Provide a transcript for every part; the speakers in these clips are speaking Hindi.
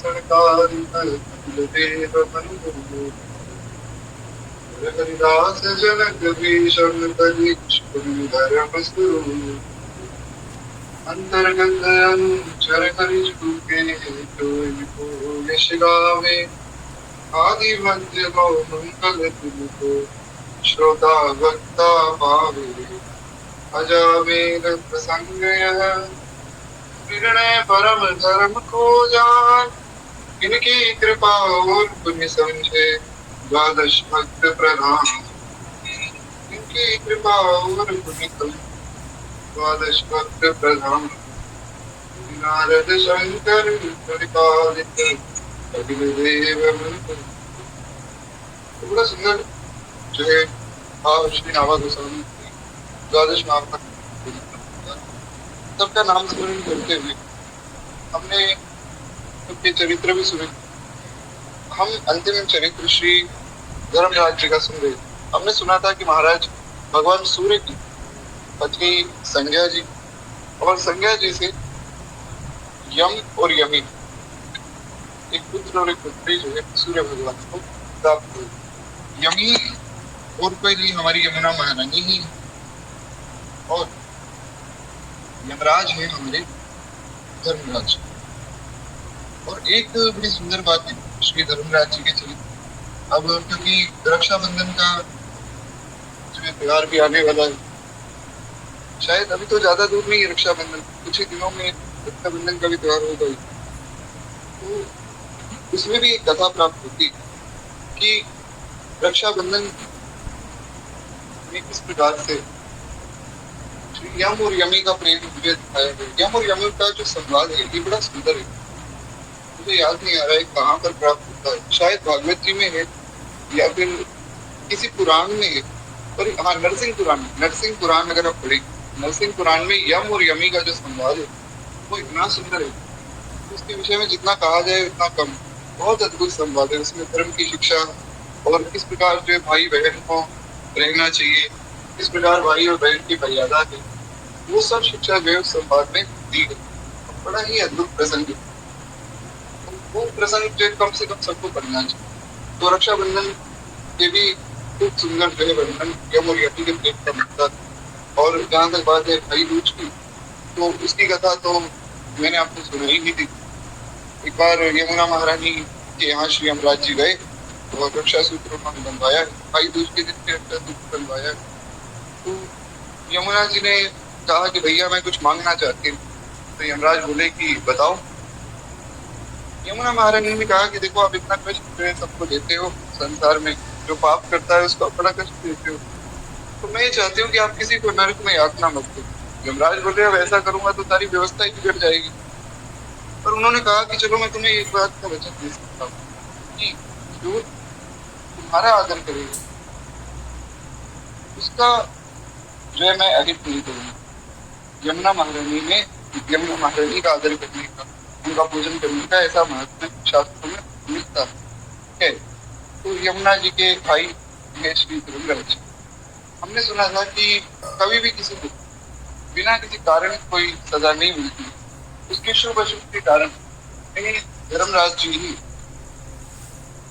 संकारित हरिदास जनक भीषण धर्मस्तु अंतर्गत अनुचर कर चुके जो यश गावे आदि मध्य गौ मंगल तुमको श्रोता भक्ता पावे अजामेल प्रसंग यह निर्णय परम धर्म को जान इनकी कृपा और पुण्य समझे द्वादश भक्त प्रधान इनकी कृपा और पुण्य समझे द्वादश भक्त प्रधान नारद शंकर प्रतिपादित अखिलदेव बड़ा सुंदर जो है भाव श्री नावा गोस्वामी द्वादश नाम सबका नाम स्मरण करते हुए हमने उनके चरित्र भी सुने। हम अंतिम चरित्र श्री धर्मराज जी का सुन रहे। हमने सुना था कि महाराज भगवान सूर्य की पत्नी संज्ञा जी और संज्ञा जी से यम और यमी एक पुत्र और एक पुत्री जो है सूर्य भगवान को प्राप्त हुई। यमी और कोई नहीं हमारी यमुना महारानी ही और यमराज है हमारे धर्मराज। और एक बड़ी सुंदर बात है श्री धर्मराज जी के चरित्र। अब क्योंकि रक्षाबंधन का जो त्योहार भी आने वाला है, शायद अभी तो ज्यादा दूर नहीं है रक्षाबंधन, कुछ ही दिनों में रक्षाबंधन का भी त्योहार होगा ही। तो उसमें भी एक कथा प्राप्त होती कि रक्षाबंधन में किस प्रकार से यम और यमी का प्रेम मुझे दिखाया गया। यम और यमी का जो संवाद है ये बड़ा सुंदर है। मुझे याद नहीं आ रहा है कहाँ पर प्राप्त होता है, शायद भागवत जी में है या फिर किसी पुराण में है। और हाँ, नरसिंह पुराण अगर आप पढ़ें, नरसिंह पुराण में यम और यमी का जो संवाद है वो इतना सुंदर है, उसके विषय में जितना कहा जाए उतना कम। बहुत अद्भुत संवाद है उसमें। धर्म की शिक्षा और किस प्रकार जो भाई बहन को रहना चाहिए, किस प्रकार भाई और बहन की मर्यादा है, वो सब शिक्षा जो है उस संवाद में दी गई। बड़ा ही अद्भुत प्रसंग है। वो प्रसंग जो कम से कम सबको पढ़ना चाहिए। तो रक्षाबंधन के भी खूब सुंदर जो है वर्णन यम और यमी के प्रेम का मिलता था। और जहाँ तक बात है भाई दूज की, तो उसकी कथा तो मैंने आपको सुनाई भी थी। एक बार यमुना महारानी के यहाँ श्री यमराज जी गए और रक्षा सूत्र उन्होंने बनवाया। भाई दूज के दिन के रक्षा सूत्र बनवाया। तो यमुना जी ने कहा कि भैया मैं कुछ मांगना चाहती हूँ। तो यमराज बोले कि बताओ। यमुना महारानी ने कहा कि देखो आप इतना कष्ट जो है सबको देते हो संसार में, जो पाप करता है उसको बड़ा कष्ट देते हो, तो मैं ये चाहती हूँ कि आप किसी को नरक में यातना मत दो। यमराज बोले अब ऐसा करूंगा तो सारी व्यवस्था ही बिगड़ जाएगी। पर उन्होंने कहा कि चलो मैं तुम्हें एक बात का वचन दे सकता हूँ कि जो तुम्हारा आदर करेगा उसका जो है मैं अहित नहीं करूंगा। यमुना महारानी का आदर करने का, उनका पूजन करने का ऐसा महत्व शास्त्रों में मिलता है। तो यमुना जी के भाई है श्री धर्मराज। हमने सुना था कि कभी भी किसी को बिना किसी कारण कोई सजा नहीं मिलती, उसके शुभ अशुभ के कारण धर्मराज जी ही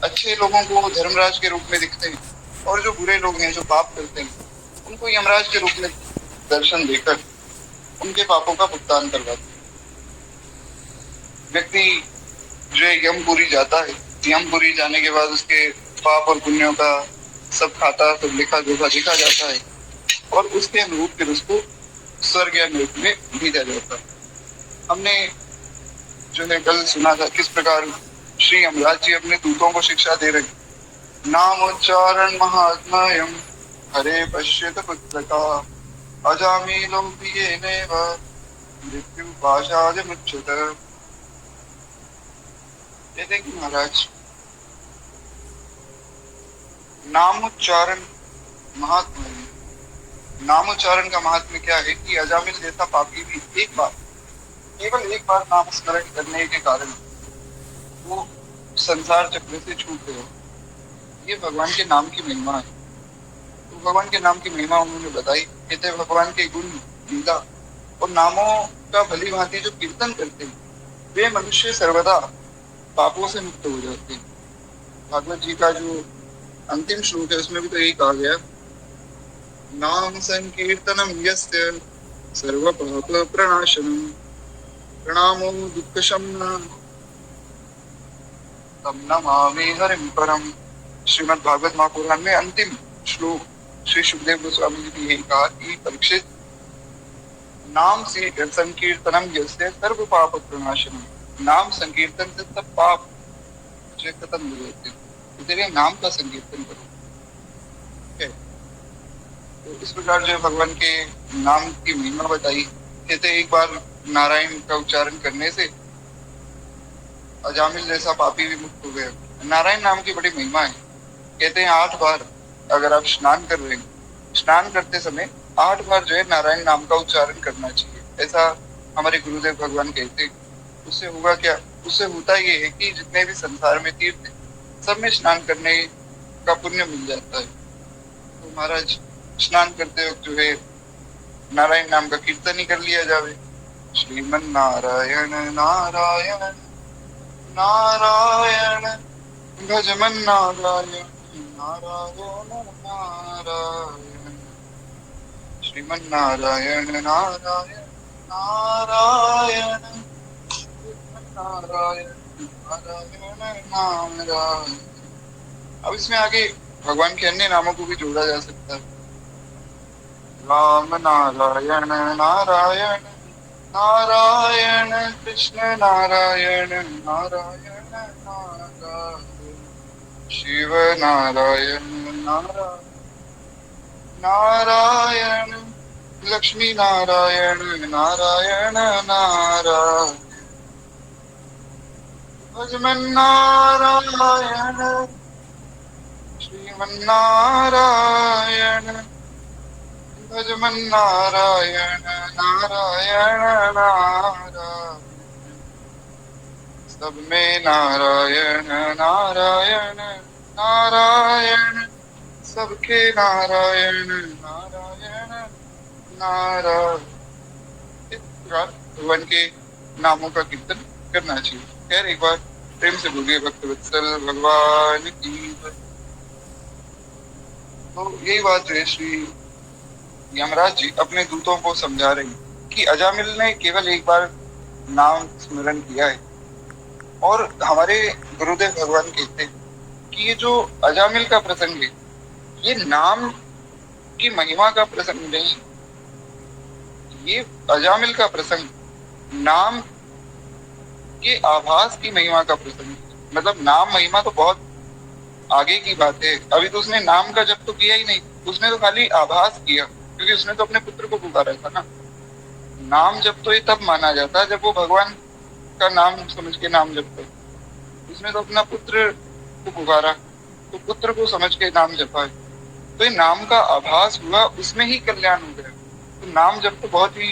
अच्छे लोगों को धर्मराज के रूप में दिखते हैं और जो बुरे लोग हैं जो पाप करते हैं उनको यमराज के रूप में दर्शन देकर उनके पापों का भुगतान करवाते हैं। व्यक्ति जो यमपुरी जाता है, यमपुरी जाने के बाद उसके पाप और पुण्यों का सब खाता सब लिखा जोखा लिखा जाता है और उसके अनुरूप फिर उसको स्वर्ग या नरक में भेजा जाता है। हमने जो है कल सुना था किस प्रकार श्री यमराज जी अपने दूतों को शिक्षा दे रहे। नाम उच्चारण महात्म्यम हरे पश्यत पुत्रका अजामिलो प्रियेनैव मृत्यु पाशाद मुच्यत। कहते कि महाराज नामोच्चारण महात्म्य, नामोच्चारण का महात्म्य क्या है कि अजामिल जैसा पापी भी एक बार, केवल एक बार नाम स्मरण करने के कारण वो संसार चक्र से छूट गए। ये भगवान के नाम की महिमा है। तो भगवान के नाम की महिमा उन्होंने बताई। कहते भगवान के गुण लीला और नामों का भली भांति जो कीर्तन करते हैं वे मनुष्य सर्वदा पापों से मुक्त हो जाते हैं। भागवत जी का जो अंतिम श्लोक है उसमें भी तो यही कहा गया, नाम संकीर्तनम यस्य सर्व पाप प्रणाशनम प्रणामो दुःख शमनः तम नमामि हरिं परम। श्रीमद् भागवत महापुराण में अंतिम श्लोक श्री सुखदेव गोस्वामी जी ने यही कहा कि परीक्षित, नाम से संकीर्तनम यस्य सर्व पाप प्रणाशनम, नाम संकीर्तन से सब पाप जो खत्म हो जाते हैं, इसलिए नाम का संकीर्तन करो। ठीक है, तो इस प्रकार जो भगवान के नाम की महिमा बताई। कहते एक बार नारायण का उच्चारण करने से अजामिल जैसा पापी भी मुक्त हो गया। नारायण नाम की बड़ी महिमा है। कहते हैं 8 बार अगर आप स्नान कर रहे हैं, स्नान करते समय 8 बार जो है नारायण नाम का उच्चारण करना चाहिए, ऐसा हमारे गुरुदेव भगवान कहते हैं। उससे होगा क्या? उससे होता ये है कि जितने भी संसार में तीर्थ है सब में स्नान करने का पुण्य मिल जाता है। तो महाराज स्नान करते वक्त जो है नारायण नाम का कीर्तन ही कर लिया जावे। श्रीमन नारायण नारायण नारायण भजमन नारायण नारायण नारायण श्रीमन नारायण नारायण नारायण नारायण नारायण नारायण। अब इसमें आगे भगवान के अन्य नामों को भी जोड़ा जा सकता है। राम नारायण नारायण नारायण कृष्ण नारायण नारायण नारायण शिव नारायण नारायण नारायण लक्ष्मी नारायण नारायण नारायण भजमन नारायण श्रीमन नारायण भजमन नारायण नारायण नारायण सब में नारायण नारायण नारायण सबके नारायण नारायण नारायण। इस प्रकार भगवान के नामों का कीर्तन करना चाहिए। खैर एक बार प्रेम से बोलिए भक्तवत्सल भगवान की जय। तो यही बात जो है श्री यमराज जी अपने दूतों को समझा रहे हैं कि अजामिल ने केवल एक बार नाम स्मरण किया है। और हमारे गुरुदेव भगवान कहते हैं कि ये जो अजामिल का प्रसंग है ये नाम की महिमा का प्रसंग नहीं, ये अजामिल का प्रसंग नाम के आभास की महिमा का प्रसंग। मतलब नाम महिमा तो बहुत आगे की बात है, अभी तो उसने नाम का जप तो किया ही नहीं, उसने तो खाली आभास किया, क्योंकि उसने तो अपने पुत्र को पुकारा था ना। नाम जप तो ये तब माना जाता है जब वो भगवान का नाम समझ के नाम जपता है। उसने तो अपना पुत्र को पुकारा, तो पुत्र को समझ के नाम जपा है, तो ये नाम का आभास हुआ, उसमें ही कल्याण हो गया। तो नाम जप तो बहुत ही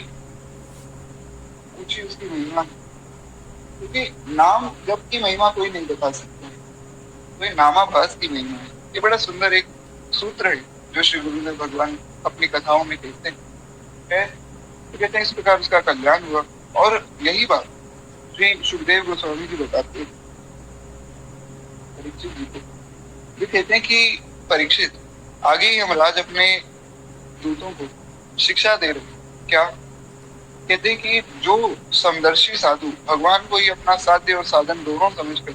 ऊंची उसकी महिमा है, क्योंकि नाम जप की महिमा कोई नहीं बता सकता, तो ये नामाभास की महिमा है। ये बड़ा सुंदर एक सूत्र है जो श्री गुरुदेव भगवान अपनी कथाओं में कहते हैं। तो कहते हैं इस प्रकार उसका कल्याण हुआ। और यही बात श्री सुखदेव गोस्वामी जी बताते हैं परीक्षित जी को। ये कहते हैं कि परीक्षित, आगे ही यमराज अपने दूतों को शिक्षा दे रहे हैं। क्या कहते हैं कि जो समदर्शी साधु भगवान को ही अपना साध्य और साधन दोनों समझकर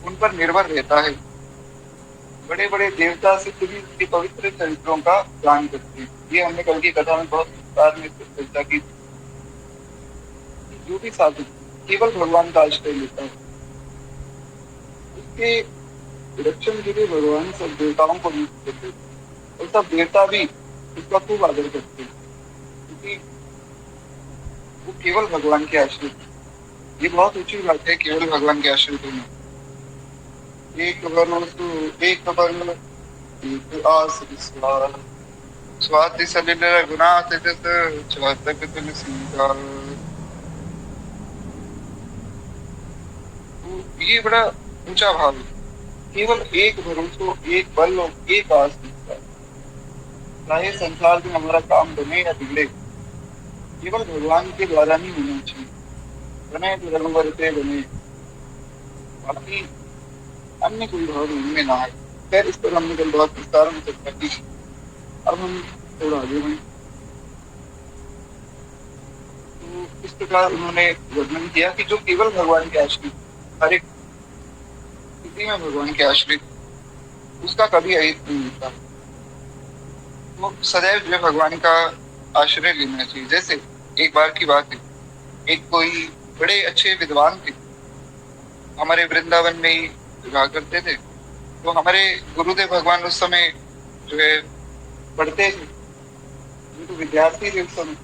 उन पर निर्भर रहता है, बड़े बड़े देवता सिद्ध भी उनके पवित्र चरित्रों का गान करते हैं। ये हमने कल की कथा में बहुत विस्तार में चर्चा की। जो भी साधु केवल भगवान का आश्रय लेता है उसके रक्षण के लिए भगवान सब देवताओं को नियुक्त करते हैं, और सब देवता भी उसका खूब आदर करते हैं, क्योंकि वो केवल भगवान के आश्रित है। ये बहुत ऊंची बात है, केवल भगवान के आश्रित होना। एक वर्ण एक वर्ण एक आश्रित स्वाति सलिल रघुनाथ जस चातक तुलसीदास। ये बड़ा ऊंचा भाव है, केवल एक भरोसा, एक बल और एक आश्रित। चाहे संसार में हमारा काम बने या बिगड़े, केवल भगवान के द्वारा ही होना चाहिए। बने तो रघुवर पे बने, बाकी अन्य कोई भाव इनमें ना आए। खैर इस पर हमने कल बहुत विस्तार में चर्चा की। अब हम थोड़ा आगे बढ़े। तो इस प्रकार उन्होंने वर्णन किया कि जो केवल भगवान के आश्रित, हर एक स्थिति में भगवान के आश्रित, उसका कभी अहित नहीं होता। वो सदैव जो है भगवान का आश्रय लेना चाहिए। जैसे एक बार की बात है, एक कोई बड़े अच्छे विद्वान थे, हमारे वृंदावन में ही रहा करते थे। तो हमारे गुरुदेव भगवान उस समय जो है पढ़ते थे, ये तो विद्यार्थी थे उस समय।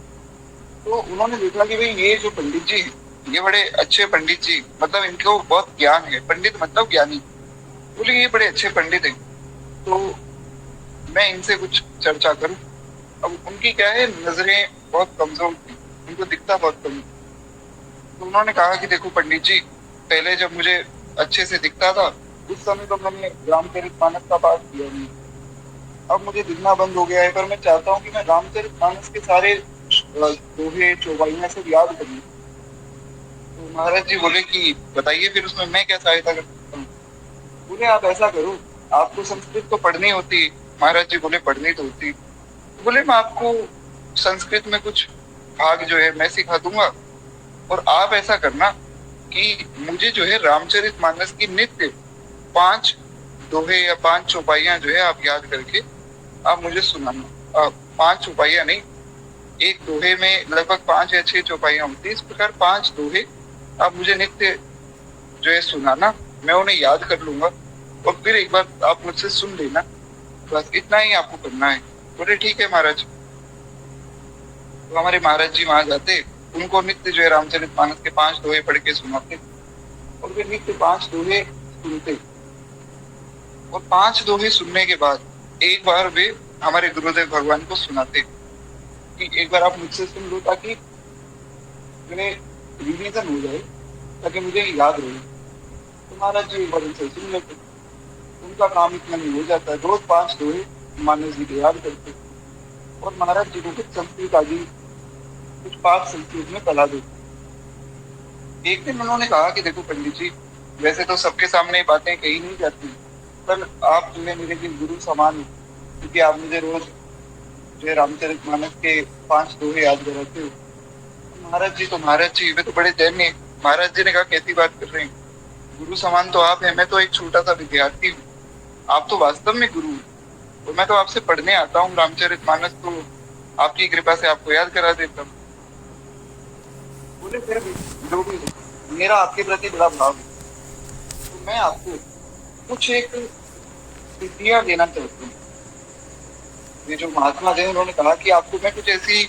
तो उन्होंने देखा कि भाई ये जो पंडित जी हैं, ये बड़े अच्छे पंडित जी, मतलब इनको बहुत ज्ञान है, पंडित मतलब ज्ञानी। बोले ये बड़े अच्छे पंडित हैं, तो मैं इनसे कुछ चर्चा करूं। अब उनकी क्या है, नजरें बहुत कमजोर थी, उनको दिखता बहुत कम। तो उन्होंने कहा कि देखो पंडित जी, पहले जब मुझे अच्छे से दिखता था उस समय तो मैंने रामचरितमानस का पाठ किया नहीं। अब मुझे दिखना बंद हो गया है, पर मैं चाहता हूँ कि मैं रामचरितमानस के सारे दोहे चौपाइयां सब याद कर लूं। तो महाराज जी बोले कि बताइए फिर उसमें मैं क्या सहायता कर सकता हूँ। बोले आप ऐसा करो, आपको संस्कृत तो पढ़नी होती। महाराज जी बोले पढ़नी तो होती। बोले मैं आपको संस्कृत में कुछ भाग जो है मैं सिखा दूंगा, और आप ऐसा करना कि मुझे जो है रामचरितमानस की नित्य 5 दोहे या 5 चौपाइयां जो है आप याद करके आप मुझे सुनाना। 5 चौपाइयां नहीं, एक दोहे में लगभग 5 या 6 चौपाइयां होती है। इस प्रकार 5 दोहे आप मुझे नित्य जो है सुनाना, मैं उन्हें याद कर लूंगा और फिर एक बार आप मुझसे सुन लेना। बस इतना ही आपको करना है। बोले ठीक है महाराज। तो हमारे महाराज जी वहां जाते, उनको नित्य जो है रामचरितमानस के 5 दोहे पढ़ के सुनाते, और वे नित्य 5 दोहे सुनते। और 5 दोहे सुनने के बाद एक बार वे हमारे गुरुदेव भगवान को सुनाते कि एक बार आप मुझसे सुन लो, ताकि मेरे रिवीजन हो जाए, ताकि मुझे याद रहे। तो महाराज जी एक बार उनसे सुन लेते, उनका काम इतना नहीं हो जाता। रोज 5 दोहे मानस जी के याद करते, और महाराज जी को कुछ संस्कृत आदि, कुछ पाठ संस्कृत में कला देते। एक दिन उन्होंने कहा कि देखो पंडित जी, वैसे तो सबके सामने बातें कही नहीं जाती, पर आप जो है मेरे लिए गुरु समान हो, क्योंकि आप मुझे रोज जो है रामचरितमानस के 5 दोहे याद कराते हो। महाराज जी, तो महाराज जी वे तो बड़े दैन्य। महाराज जी ने कहा कैसी बात कर रहे हैं, गुरु समान तो आप हैं, मैं तो एक छोटा सा विद्यार्थी हूँ, आप तो वास्तव में गुरु हैं। तो मैं तो आपसे पढ़ने आता हूँ रामचरितमानस, तो आपकी कृपा से आपको याद करा देता हूँ। बोले फिर भी जो भी हो, मेरा आपके प्रति बड़ा भाव है, तो मैं आपको कुछ एक सिद्धियां देना चाहता हूँ। ये जो महात्मा थे उन्होंने कहा कि आपको मैं कुछ ऐसी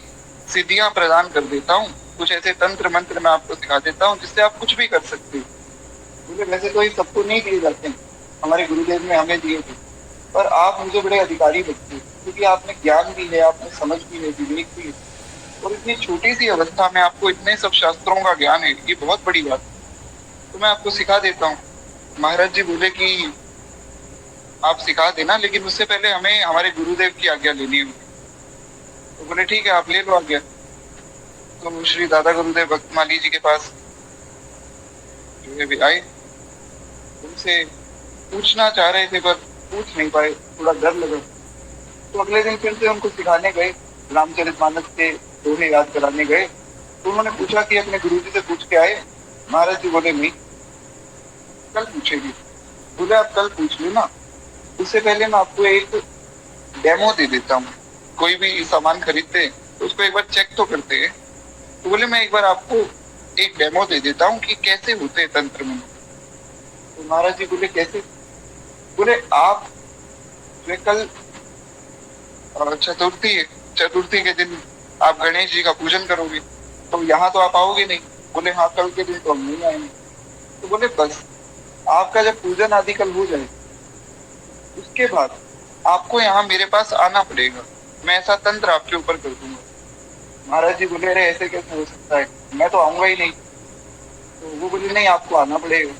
सिद्धियां प्रदान कर देता हूँ, कुछ ऐसे तंत्र मंत्र मैं आपको सिखा देता हूँ जिससे आप कुछ भी कर सकते हो। बोले वैसे तो ये सबको नहीं दिए जाते हैं, हमारे गुरुदेव ने हमें दिए थे, पर आप मुझे बड़े अधिकारी लगते हो, क्योंकि आपने ज्ञान भी है, आपने समझ भी है, विवेक भी है, और इतनी छोटी सी अवस्था में आपको इतने सब शास्त्रों का ज्ञान है, ये बहुत बड़ी बात है। तो मैं आपको सिखा देता हूँ। महाराज जी बोले कि आप सिखा देना, लेकिन उससे पहले हमें हमारे गुरुदेव की आज्ञा लेनी होगी। तो बोले ठीक है, आप ले लो आज्ञा। तो श्री दादा गुरुदेव भक्तमाली जी के पास जो है वे आए, उनसे पूछना चाह रहे थे पर पूछ नहीं पाए, थोड़ा डर लगा। तो अगले दिन फिर से उनको सिखाने गए, रामचरितमानस के दोहे याद कराने गए। तो उन्होंने पूछा कि अपने गुरुजी से पूछ के आए। महाराज जी बोले नहीं, कल पूछेगी। बोले आप कल पूछ लेना, उससे पहले मैं आपको एक डेमो दे देता हूँ। कोई भी सामान खरीदते हैं तो उसको एक बार चेक तो करते हैं। तो बोले मैं एक बार आपको एक डेमो दे देता हूँ कि कैसे होते हैं तंत्र मंत्र। तो महाराज जी बोले कैसे। बोले आप जो कल चतुर्थी है, चतुर्थी के दिन आप गणेश जी का पूजन करोगे, तो यहाँ तो आप आओगे नहीं। बोले हाँ, कल के दिन तो हम नहीं आएंगे। तो बोले बस आपका जब पूजन आदि कल हो जाए, उसके बाद आपको यहाँ मेरे पास आना पड़ेगा, मैं ऐसा तंत्र आपके ऊपर कर दूंगा। महाराज जी बोले अरे ऐसे कैसे हो सकता है, मैं तो आऊंगा ही नहीं। तो वो बोले नहीं, आपको आना पड़ेगा।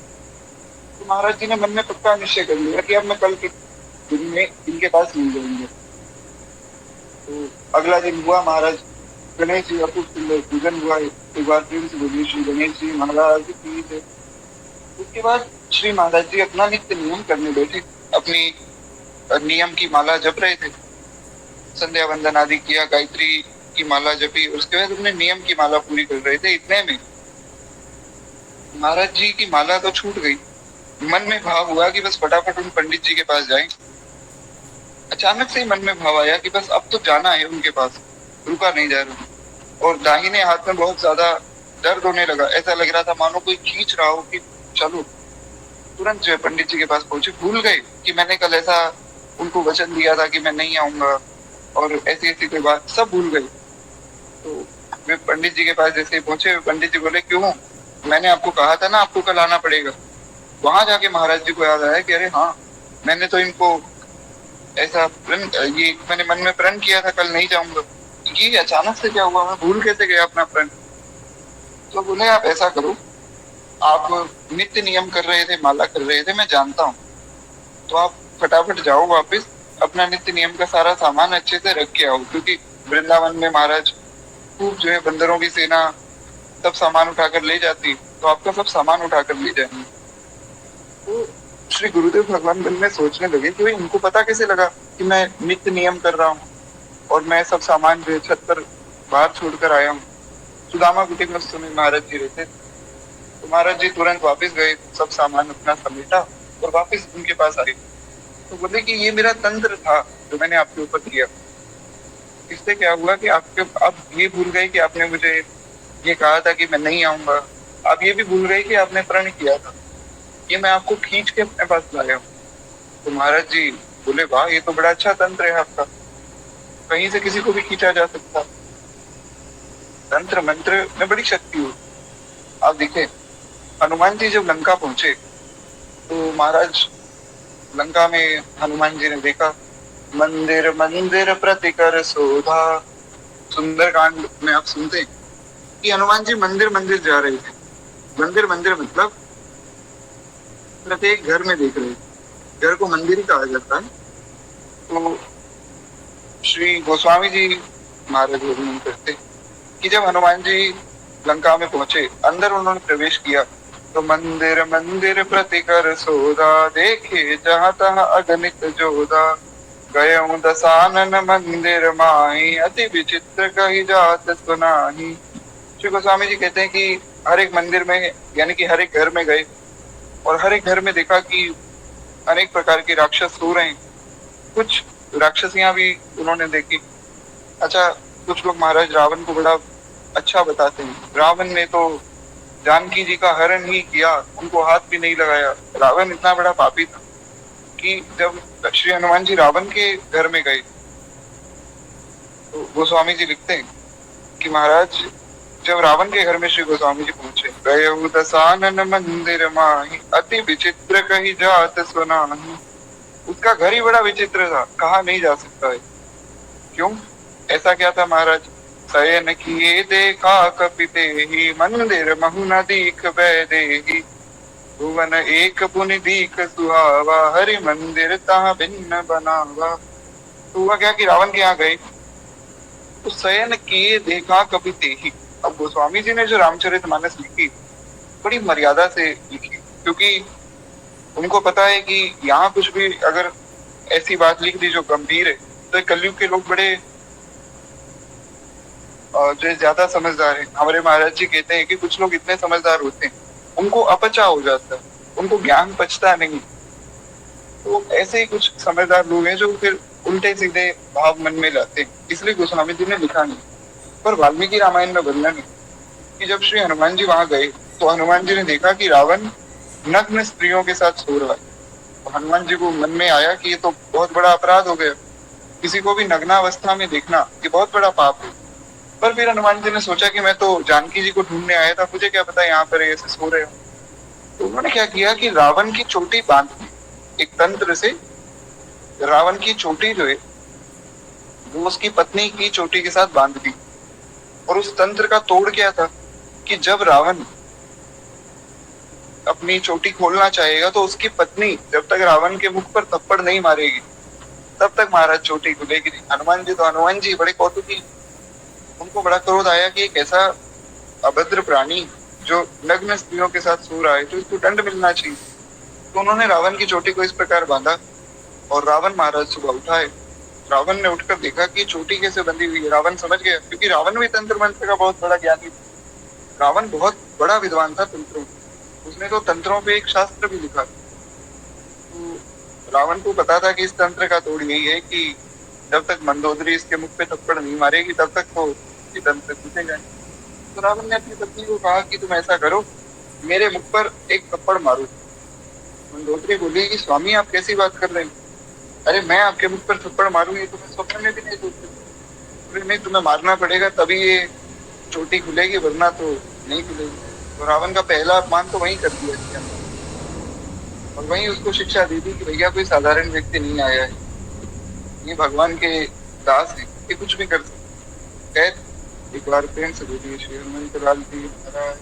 तो महाराज जी ने मन में पक्का निश्चय कर लिया कि अब मैं कल के दिन में इनके पास मिल जाऊंगा। तो अगला दिन हुआ, महाराज गणेश जी का खूब सुंदर पूजन हुआ। एक बार फिर से बोलिए श्री गणेश जी महाराज की जय। उसके बाद श्री महाराज जी अपना नित्य नियम करने बैठे, अपनी नियम की माला जप रहे थे, संध्या वंदन आदि किया, गायत्री की माला जपी, और उसके बाद अपने नियम की माला पूरी कर रहे थे। इतने में महाराज जी की माला तो छूट गई। मन में भाव हुआ कि बस फटाफट उन पंडित जी के पास जाएं। अचानक से ही मन में भाव आया कि बस अब तो जाना है उनके पास, रुका नहीं जा रहा। और दाहिने हाथ में बहुत ज्यादा दर्द होने लगा, ऐसा लग रहा था मानो कोई खींच रहा हो कि चलो। तुरंत जो है पंडित जी के पास पहुंचे, भूल गए कि मैंने कल ऐसा उनको वचन दिया था कि मैं नहीं आऊंगा, और ऐसी ऐसी कोई बात सब भूल गए। तो वे पंडित जी के पास जैसे पहुंचे, पंडित जी बोले क्यों, मैंने आपको कहा था ना आपको कल आना पड़ेगा। वहां जाके महाराज जी को याद आया कि अरे हाँ, मैंने तो इनको ऐसा प्रण, ये मैंने मन में प्रण किया था कल नहीं जाऊंगा। ये अचानक से क्या हुआ, मैं भूल कैसे गया अपना प्रण। तो बोले आप ऐसा करो, आप नित्य नियम कर रहे थे, माला कर रहे थे, मैं जानता हूँ, तो आप फटाफट जाओ वापस, अपना नित्य नियम का सारा सामान अच्छे से रख के आओ, क्योंकि वृंदावन में महाराज खूब जो है बंदरों की सेना सब सामान उठाकर ले जाती, तो आपका सब सामान उठाकर ले जाएंगे। तो श्री गुरुदेव भगवान मन में सोचने लगे कि भाई इनको पता कैसे लगा कि मैं नित्य नियम कर रहा हूँ और मैं सब सामान जो है छत पर बाहर छोड़कर आया हूँ। सुदामा कुटीर में उस समय महाराज जी रहते, तो महाराज जी तुरंत वापस गए, सब सामान अपना समेटा और वापस उनके पास आए। तो बोले कि ये मेरा तंत्र था जो मैंने आपके ऊपर किया। इससे क्या हुआ कि आपके आप ये भूल गए कि आपने मुझे ये कहा था कि मैं नहीं आऊंगा। आप ये भी भूल गए कि आपने प्रण किया था, ये मैं आपको खींच के अपने पास लाया हूँ। तो महाराज जी बोले वाह, ये तो बड़ा अच्छा तंत्र है आपका, कहीं से किसी को भी खींचा जा सकता। तंत्र मंत्र में बड़ी शक्ति हो। आप देखे, हनुमान जी जब लंका पहुंचे तो महाराज लंका में हनुमान जी ने देखा मंदिर मंदिर प्रतिकर शोभा। सुंदर कांड में आप सुनते हैं कि हनुमान जी मंदिर मंदिर जा रहे थे। मंदिर मंदिर मतलब प्रत्येक घर में देख रहे थे, घर को मंदिर ही कहा जाता है। तो श्री गोस्वामी जी महाराज वर्णन करते कि जब हनुमान जी लंका में पहुंचे, अंदर उन्होंने प्रवेश किया, तो मंदिर मंदिर प्रतिकर सोदा, देखे जहां तहां अगणित जोधा, गए दसानन मंदिर माही, अति विचित्र कही जात सुनाही। श्री गोस्वामी जी कहते हैं कि हर एक मंदिर में, यानी कि हर एक घर में गए और हर एक घर में देखा कि अनेक प्रकार के राक्षस सो रहे हैं। कुछ राक्षसियां भी उन्होंने देखी। अच्छा, कुछ लोग महाराज रावण को बड़ा अच्छा बताते हैं। रावण ने तो जानकी जी का हरण ही किया, उनको हाथ भी नहीं लगाया। रावण इतना बड़ा पापी था कि जब श्री हनुमान जी रावण के घर में गए तो गोस्वामी जी लिखते हैं कि महाराज जब रावण के घर में श्री गोस्वामी जी पहुंचे, गए दसानन मंदिर माही, अति विचित्र कही जात सुनाही। उसका घर ही बड़ा विचित्र था, कहा नहीं जा सकता है। क्यों, ऐसा क्या था महाराज? शयन किए देखा कपिते ही, मंदिर महु न दीख बैदेही, भुवन एक पुनि दीख सुहावा, हरि मंदिर तहाँ भिन्न बनावा। तो हुआ क्या कि रावण के यहाँ गए तो शयन किए देखा कपिते ही। अब गोस्वामी जी ने जो रामचरितमानस लिखी बड़ी मर्यादा से लिखी, क्योंकि उनको पता है कि यहाँ कुछ भी अगर ऐसी बात लिख दी जो गंभीर है तो कलयुग के लोग बड़े जो ज्यादा समझदार है। हमारे महाराज जी कहते हैं कि कुछ लोग इतने समझदार होते हैं उनको अपचा हो जाता है, उनको ज्ञान पचता नहीं। तो ऐसे ही कुछ समझदार लोग हैं जो फिर उल्टे सीधे भाव मन में लाते हैं, इसलिए गोस्वामी जी ने लिखा नहीं। पर वाल्मीकि रामायण में वर्णन है कि जब श्री हनुमान जी वहां गए तो हनुमान जी ने देखा कि रावण नग्न स्त्रियों के साथ सो रहा है। तो हनुमान जी को मन में आया कि ये तो बहुत बड़ा अपराध हो गया, किसी को भी नग्नावस्था में देखना ये बहुत बड़ा पाप है। पर फिर हनुमान जी ने सोचा कि मैं तो जानकी जी को ढूंढने आया था, मुझे क्या पता यहाँ पर ऐसे सो रहे हो। तो उन्होंने क्या किया कि रावण की चोटी बांध दी एक तंत्र से। रावण की चोटी जो है वो उसकी पत्नी की चोटी के साथ बांध दी। और उस तंत्र का तोड़ क्या था कि जब रावण अपनी चोटी खोलना चाहेगा तो उसकी पत्नी जब तक रावण के मुख पर थप्पड़ नहीं मारेगी तब तक महाराज चोटी खुलेगी नहीं। हनुमान जी बड़े कौतुकी, उनको बड़ा क्रोध आया कि एक ऐसा अभद्र प्राणी जो नग्न स्त्रियों के साथ सो रहा है तो इसको दंड मिलना चाहिए। तो उन्होंने रावण की चोटी को इस प्रकार बांधा और रावण महाराज सुबह उठा है। रावण ने उठकर देखा कि चोटी कैसे बंधी हुई है। रावण समझ गया, क्योंकि रावण भी तंत्र मंत्र का बहुत बड़ा ज्ञानी था। रावण बहुत बड़ा विद्वान था तंत्रों में। उसने तो तंत्रों पे एक शास्त्र भी लिखा। तो रावण को पता था कि इस तंत्र का तोड़ यही है कि जब तक मंदोदरी इसके मुख पे थप्पड़ नहीं मारेगी तब तक तो ये तंत्र टूटेगा। तो रावण ने अपनी पत्नी को कहा कि तुम ऐसा करो, मेरे मुख पर एक थप्पड़ मारो। मंदोदरी बोली कि स्वामी आप कैसी बात कर रहे हैं? अरे मैं आपके मुख पर थप्पड़ मारूंगी तो मैं स्वप्न में भी नहीं सोच सकती। बोले नहीं, तुम्हें मारना पड़ेगा तभी ये चोटी खुलेगी, वरना तो नहीं खुलेगी। तो रावण का पहला अपमान तो वहीं कर दिया इसके अंदर, और वहीं उसको शिक्षा दी थी कि भैया कोई साधारण व्यक्ति नहीं आया है, ये भगवान के दास है, ये कुछ भी कर सकते। खैर एक बार प्रेम से बोलिए श्री हनुमंत लाल जी महाराज।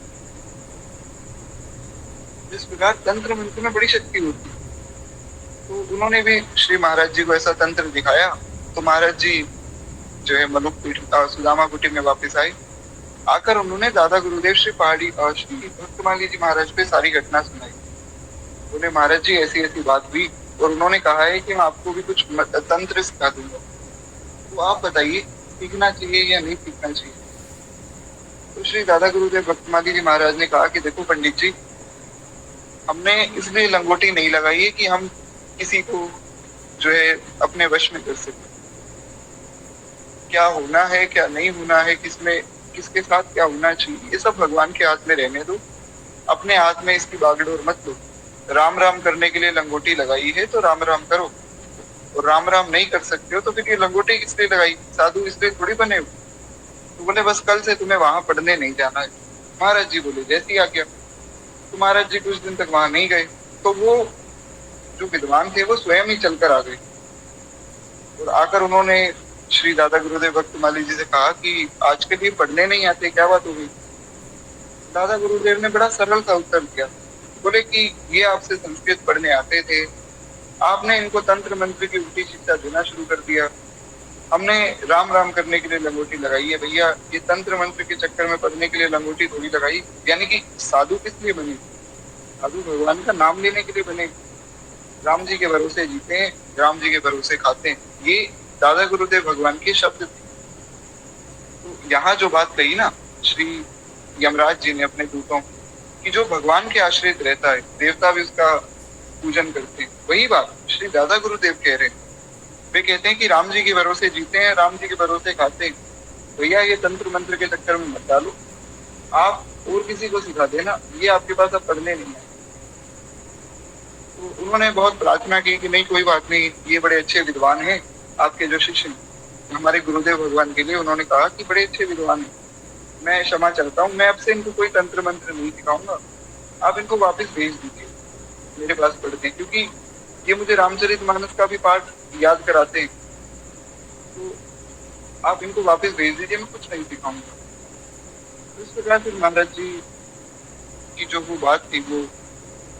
जिस प्रकार तंत्र मंत्र में बड़ी शक्ति होती है, तो उन्होंने भी श्री महाराज जी को ऐसा तंत्र दिखाया। तो महाराज जी जो है मनुक पीठ सुदामा कुटी में वापस आए। आकर उन्होंने दादा गुरुदेव श्री श्री भक्तमाली जी महाराज पे सारी घटना सुनाई। बोले महाराज जी ऐसी ऐसी बात हुई और उन्होंने कहा है कि मैं आपको भी कुछ तंत्र सिखा दूंगा, तो आप बताइए सीखना चाहिए या नहीं सीखना चाहिए। तो श्री दादा गुरुदेव भक्तमाली जी महाराज ने कहा कि देखो पंडित जी, हमने इसलिए लंगोटी नहीं लगाई है कि हम किसी को जो है अपने वश में कर सके। क्या होना है क्या नहीं होना है, किसमें किसके साथ क्या होना चाहिए, ये सब भगवान के हाथ में रहने दो। अपने हाथ में इसकी बागडोर मत लो। राम राम करने के लिए लंगोटी लगाई है तो राम राम करो, और राम राम नहीं कर सकते हो तो फिर ये लंगोटी किस लिए लगाई? साधु इसलिए थोड़ी बने हो। तो बोले बस कल से तुम्हें वहां पढ़ने नहीं जाना है। महाराज जी बोले जैसी आज्ञा। तो महाराज जी कुछ दिन तक वहां नहीं गए। तो वो जो विद्वान थे वो स्वयं ही चलकर आ गए, और आकर उन्होंने श्री दादा गुरुदेव भक्तमाली जी से कहा कि आज के लिए पढ़ने नहीं आते, क्या बात हो गई? दादा गुरुदेव ने बड़ा सरल सा उत्तर दिया। बोले कि ये आपसे संस्कृत पढ़ने आते थे, आपने इनको तंत्र मंत्र की उल्टी शिक्षा देना शुरू कर दिया। हमने राम राम करने के लिए लंगोटी लगाई है भैया, ये तंत्र मंत्र के चक्कर में पढ़ने के लिए लंगोटी थोड़ी लगाई। यानी कि साधु किस लिए बने? साधु भगवान का नाम लेने के लिए बने। राम जी के भरोसे जीते हैं, राम जी के भरोसे खाते हैं, ये दादा गुरुदेव भगवान के शब्द थे। तो यहाँ जो बात कही ना श्री यमराज जी ने अपने दूतों कि जो भगवान के आश्रित रहता है देवता भी उसका पूजन करते हैं, वही बात श्री दादा गुरुदेव कह रहे हैं। वे कहते हैं कि राम जी के भरोसे जीते हैं, राम जी के भरोसे खाते हैं। भैया ये तंत्र मंत्र के चक्कर में मत डालो, आप और किसी को सिखा देना, ये आपके पास अब पढ़ने नहीं है। तो उन्होंने बहुत प्रार्थना की कि नहीं कोई बात नहीं, ये बड़े अच्छे विद्वान हैं आपके जो शिष्य हैं। हमारे गुरुदेव भगवान के लिए उन्होंने कहा कि बड़े अच्छे विद्वान हैं, मैं क्षमा चाहता हूँ, मैं अब से इनको कोई तंत्र मंत्र नहीं सिखाऊंगा, आप इनको वापस भेज दीजिए मेरे पास पढ़ते हैं, क्योंकि ये मुझे रामचरितमानस का भी पाठ याद कराते हैं। तो आप इनको वापस भेज दीजिए, मैं कुछ नहीं सिखाऊंगा। तो इस प्रकार से महाराज जी की जो वो बात थी वो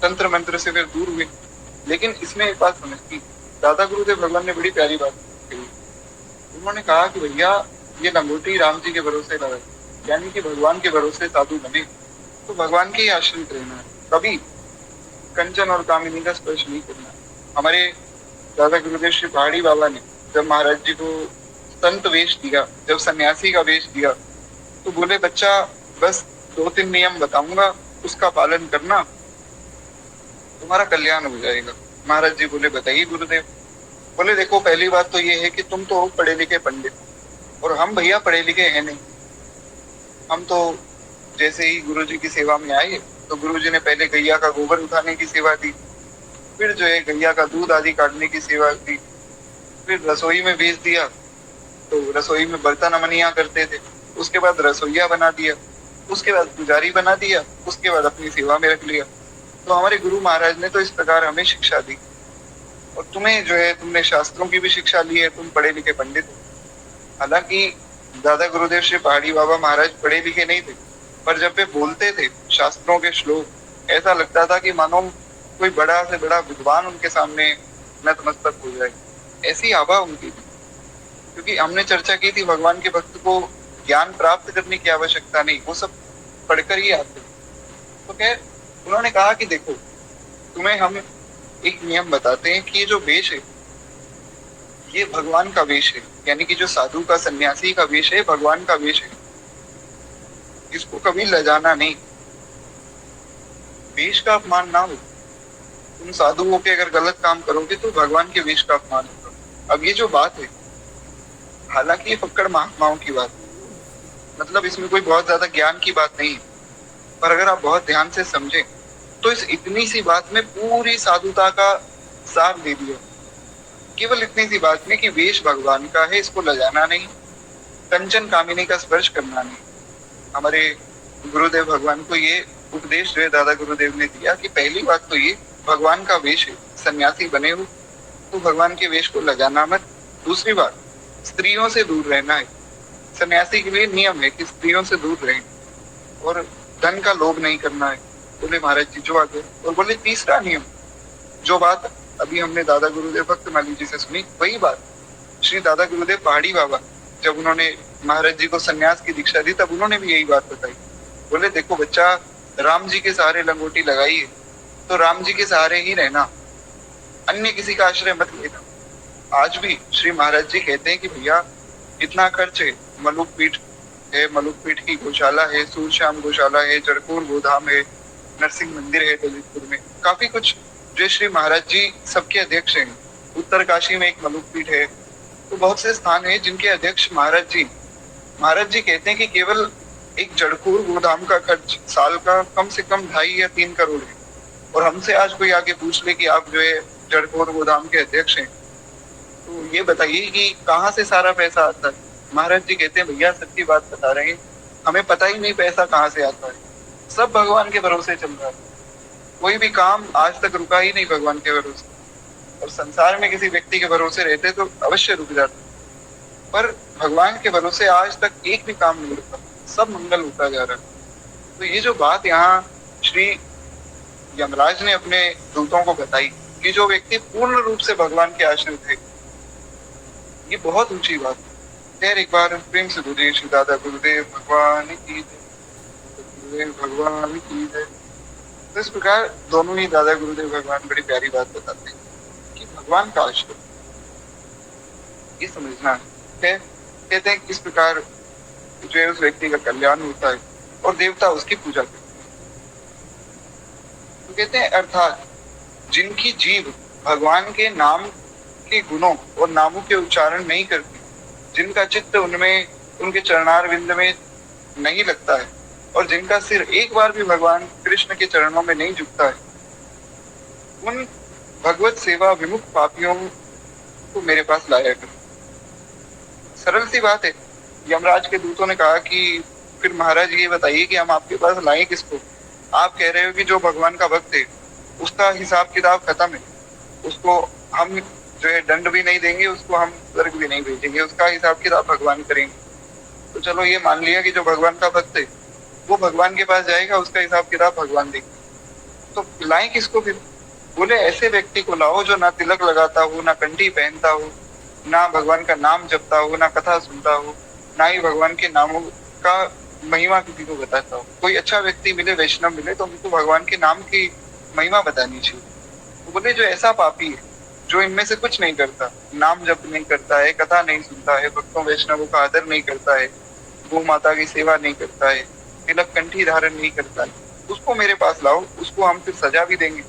तंत्र मंत्र से फिर दूर हुए। लेकिन इसमें एक बात समझती, दादा गुरुदेव भगवान ने बड़ी प्यारी बात कही। उन्होंने कहा कि भैया ये लंगोटी राम जी के भरोसे लगाई, यानी कि भगवान के भरोसे साधु बने तो भगवान के ही आश्रित रहना है, कभी कंचन और कामिनी का स्पर्श नहीं करना। हमारे दादा गुरुदेव श्री पहाड़ी बाबा ने जब महाराज जी को संत वेश दिया, जब सन्यासी का वेश दिया, तो बोले बच्चा बस 2-3 नियम बताऊंगा, उसका पालन करना, तुम्हारा कल्याण हो जाएगा। महाराज जी बोले बताइए गुरुदेव। बोले देखो पहली बात तो ये है कि तुम तो पढ़े लिखे पंडित, और हम भैया पढ़े लिखे हैं नहीं। हम तो जैसे ही गुरु जी की सेवा में आए तो गुरु जी ने पहले गैया का गोबर उठाने की सेवा दी, फिर जो है गैया का दूध आदि काटने की सेवा दी, फिर रसोई में भेज दिया, तो रसोई में बर्तन अमनिया करते थे, उसके बाद रसोईया बना दिया, उसके बाद पुजारी बना दिया, उसके बाद अपनी सेवा में रख लिया। तो हमारे गुरु महाराज ने तो इस प्रकार हमें शिक्षा दी, और तुम्हें जो है तुमने शास्त्रों की भी शिक्षा ली है, तुम पढ़े लिखे पंडित हो। हालांकि दादा गुरुदेव श्री पहाड़ी बाबा महाराज पढ़े लिखे नहीं थे, पर जब वे बोलते थे शास्त्रों के श्लोक, ऐसा लगता था कि मानो कोई बड़ा से बड़ा विद्वान उनके सामने नतमस्तक हो जाए, ऐसी आभा उनकी थी। क्योंकि हमने चर्चा की थी भगवान के भक्त को ज्ञान प्राप्त करने की आवश्यकता नहीं, वो सब पढ़कर ही आते। तो खैर उन्होंने कहा कि देखो, तुम्हें हम एक नियम बताते हैं कि ये जो वेश है ये भगवान का वेश है, यानी कि जो साधु का सन्यासी का वेश है भगवान का वेश है, इसको कभी लजाना नहीं, वेश का अपमान ना हो। तुम साधु होके अगर गलत काम करोगे तो भगवान के वेश का अपमान होगा। अब ये जो बात है, हालांकि ये फक्कड़ महात्माओं की बात है, मतलब इसमें कोई बहुत ज्यादा ज्ञान की बात नहीं है, पर अगर आप बहुत ध्यान से समझें तो इस इतनी सी बात में पूरी साधुता का सार दे दिया। केवल इतनी सी बात में कि वेश भगवान का है, इसको लजाना नहीं, कंचन कामिनी का स्पर्श करना नहीं। हमारे गुरुदेव भगवान को ये उपदेश जो है दादा गुरुदेव ने दिया कि पहली बात तो ये, भगवान का वेश है, सन्यासी बने हो तो भगवान के वेश को लगाना मत। दूसरी बात, स्त्रियों से दूर रहना है। सन्यासी के लिए नियम है कि स्त्रियों से दूर रहें और धन का लोभ नहीं करना है। बोले महाराज जी जो आगे, और बोले तीसरा नियम, जो बात अभी हमने दादा गुरुदेव भक्तमाली जी से सुनी, वही बात श्री दादा गुरुदेव पहाड़ी बाबा जब उन्होंने महाराज जी को सन्यास की दीक्षा दी तब उन्होंने भी यही बात बताई। बोले देखो बच्चा, राम जी के सहारे लंगोटी लगाई है तो राम जी के सहारे ही रहना, अन्य किसी का आश्रय मत लेना। आज भी श्री महाराज जी कहते हैं कि भैया इतना खर्च है, मलुक पीठ है, मलुक पीठ की गौशाला है, सूरश्याम गौशाला है, जड़कोर गोधाम है, नरसिंह मंदिर है दलितपुर में, काफी कुछ जो श्री महाराज जी सबके अध्यक्ष हैं। उत्तर काशी में एक मलुक पीठ है, तो बहुत से स्थान है जिनके अध्यक्ष महाराज जी कहते हैं कि केवल एक जड़कोर गोधाम का खर्च साल का कम से कम 2.5 या 3 करोड़ है। और हमसे आज कोई आके पूछ ले कि आप जो है जड़कोर गोधाम के अध्यक्ष हैं, तो ये बताइए कि कहाँ से सारा पैसा आता है। महाराज जी कहते हैं भैया सच्ची बात बता रहे हैं, हमें पता ही नहीं पैसा कहाँ से आता है, सब भगवान के भरोसे चल रहा है। कोई भी काम आज तक रुका ही नहीं भगवान के भरोसे, और संसार में किसी व्यक्ति के भरोसे रहते तो अवश्य रुक जाते, पर भगवान के भरोसे आज तक एक भी काम नहीं रुका, सब मंगल होता जा रहा है। तो ये जो बात यहाँ श्री यमराज ने अपने दूतों को बताई कि जो व्यक्ति पूर्ण रूप से भगवान के आश्रित है, ये बहुत ऊंची बात है। खैर एक बार प्रेम से बोलिए श्री दादा गुरुदेव भगवान की जय, गुरुदेव भगवान की जय। तो इस प्रकार दोनों ही दादा गुरुदेव भगवान बड़ी प्यारी बात बताते हैं कि भगवान का आश्रय ये समझना है। कहते हैं किस प्रकार जो है उस व्यक्ति का कल्याण होता है और देवता उसकी पूजा करते हैं। तो कहते हैं अर्थात जिनकी जीभ भगवान के नाम के गुणों और नामों के उच्चारण नहीं करती, जिनका चित्त उनमें उनके चरणारविंद में नहीं लगता है, और जिनका सिर एक बार भी भगवान कृष्ण के चरणों में नहीं झुकता है, उन भगवत सेवा विमुख पापियों को मेरे पास लाया करो। सरल सी बात है। यमराज के दूतों ने कहा कि फिर महाराज ये बताइए कि हम आपके पास लाएं किसको। आप कह रहे हो कि जो भगवान का भक्त है उसका हिसाब किताब खत्म है, उसको हम जो है दंड भी नहीं देंगे, उसको हम स्वर्ग भी नहीं भेजेंगे, उसका हिसाब किताब भगवान करेंगे। तो चलो ये मान लिया कि जो भगवान का भक्त है वो भगवान के पास जाएगा, उसका हिसाब किताब भगवान देंगे। तो लाएं किसको फिर? बोले ऐसे व्यक्ति को लाओ जो ना तिलक लगाता हो, ना कंठी पहनता हो, ना भगवान का नाम जपता हो, ना कथा सुनता हो, ना ही भगवान के नामों का महिमा किसी को बताता हो। कोई अच्छा व्यक्ति मिले, वैष्णव मिले, तो उनको भगवान के नाम की महिमा बतानी चाहिए। तो बोले जो ऐसा पापी है जो इनमें से कुछ नहीं करता, नाम जप नहीं करता है, कथा नहीं सुनता है, भक्तों वैष्णवों का आदर नहीं करता है, गौ माता की सेवा नहीं करता है, तिलक कंठी धारण नहीं करता है, उसको मेरे पास लाओ, उसको हम फिर सजा भी देंगे।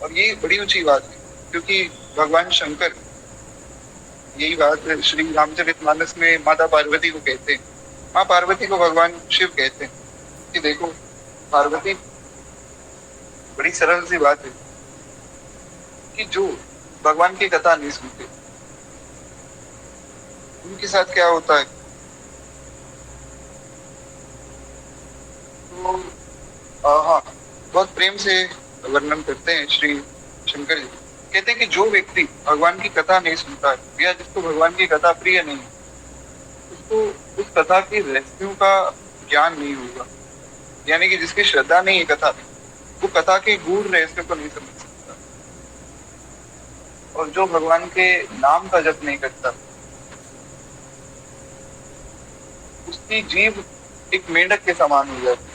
और ये बड़ी ऊंची बात है, क्योंकि भगवान शंकर यही बात श्री रामचरितमानस में माता पार्वती को कहते हैं। माँ पार्वती को भगवान शिव कहते हैं कि देखो पार्वती, बड़ी सरल सी बात है कि जो भगवान की कथा नहीं सुनते उनके साथ क्या होता है। तो हाँ, बहुत प्रेम से वर्णन करते हैं श्री शंकर जी। कहते हैं कि जो व्यक्ति भगवान की कथा नहीं सुनता है या जिसको भगवान की कथा प्रिय नहीं, उसको उस कथा की रहस्यों का ज्ञान नहीं होगा। यानी कि जिसकी श्रद्धा नहीं है कथा में, वो कथा के गूढ़ रहस्य को नहीं समझ सकता। और जो भगवान के नाम का जप नहीं करता, उसकी जीभ एक मेंढक के समान हो जाती है।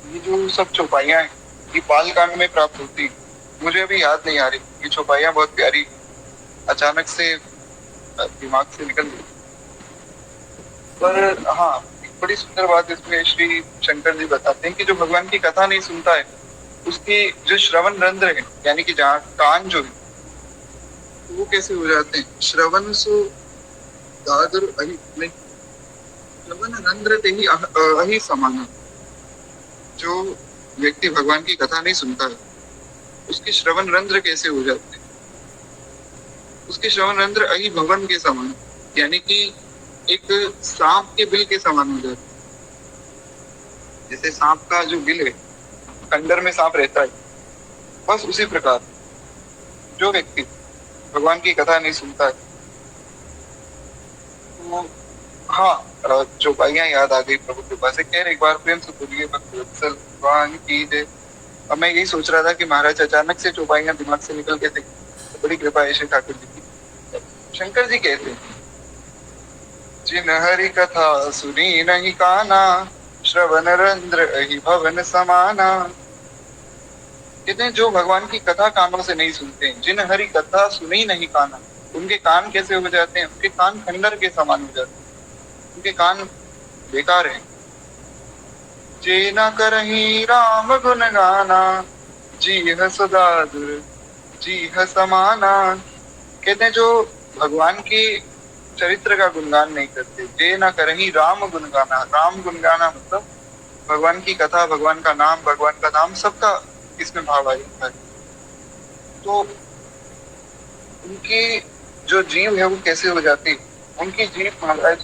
ये जो सब चौपाइयाँ हैं, ये बाल कांड में प्राप्त होती हैं। मुझे अभी याद नहीं आ रही। ये चौपाइयाँ बहुत प्यारी, अचानक से दिमाग से निकल गई। पर हाँ, एक बड़ी सुंदर बात इसमें श्री शंकर जी बताते हैं कि जो भगवान की कथा नहीं सुनता है, उसके जो श्रवण रंध्र है, यानी कि जहाँ कान जो है, वो कैसे हो जाते हैं? श्रवण सो दादुर अहि नहीं, श्रवण रंध्र ते ही अहि समाना। जो व्यक्ति भगवान की कथा नहीं सुनता है, उसके श्रवण रंध्र कैसे हो जाते हैं? उसके श्रवण रंध्र अहि भवन के समान, यानी कि एक सांप के बिल के समान हो जाते हैं। जैसे सांप का जो बिल है, अंदर में सांप रहता है, बस उसी प्रकार जो व्यक्ति भगवान की कथा नहीं सुनता है, तो हाँ, जो बाइयां याद आ गई प्रभु कृपा से। खैर एक बार प्रेम से बोलिए भक्तवत्सल भगवान की जय। अब मैं यही सोच रहा था कि महाराज अचानक से चौपाइयां दिमाग से निकल के थे, तो बड़ी कृपा है श्री ठाकुर जी की। शंकर जी कहते हैं, जिन हरि कथा सुनी नहीं काना, श्रवण रंध्र अहि भवन समाना। कहते हैं जो भगवान की कथा कानों से नहीं सुनते हैं, जिन हरि कथा सुनी नहीं काना, उनके कान कैसे हो जाते हैं? उनके कान खंडर के समान हो जाते हैं, उनके कान बेकार हैं। जे न करही राम गुण गाना, जी ह सदा दुर जी ह समाना। कहते हैं जो भगवान के चरित्र का गुणगान नहीं करते, जे न करही राम गुण गाना। राम गुण गाना मतलब भगवान की कथा, भगवान का नाम, भगवान का नाम, सबका इसमें भाव आ जाता है। तो उनकी जो जीव है वो कैसे हो जाती है? उनकी जीव महाराज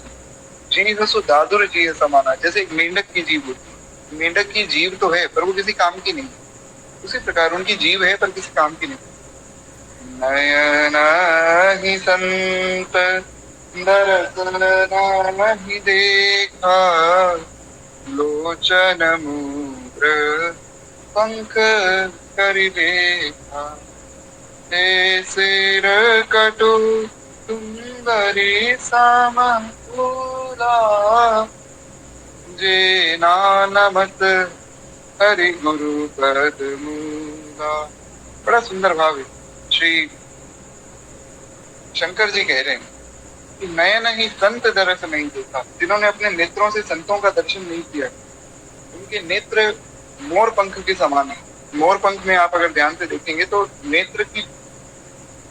जीव सो दादुर जी है समाना। जैसे एक मेंढक की जीव होती है, मेंढक की जीव तो है पर वो किसी काम की नहीं, उसी प्रकार उनकी जीव है पर किसी काम की नहीं। नयन ही संत दरसन नहीं देखा, लोचन मूर पंख करि देखा। ते सिर कटु सुंदरी समूला, जे नानमत हरि गुरु पद मूला। बड़ा सुंदर भाव है। श्री शंकर जी कह रहे हैं कि नयन ही संत दर्शन नहीं देखा, जिन्होंने अपने नेत्रों से संतों का दर्शन नहीं किया, उनके नेत्र मोर पंख के समान है। मोर पंख में आप अगर ध्यान से देखेंगे तो नेत्र की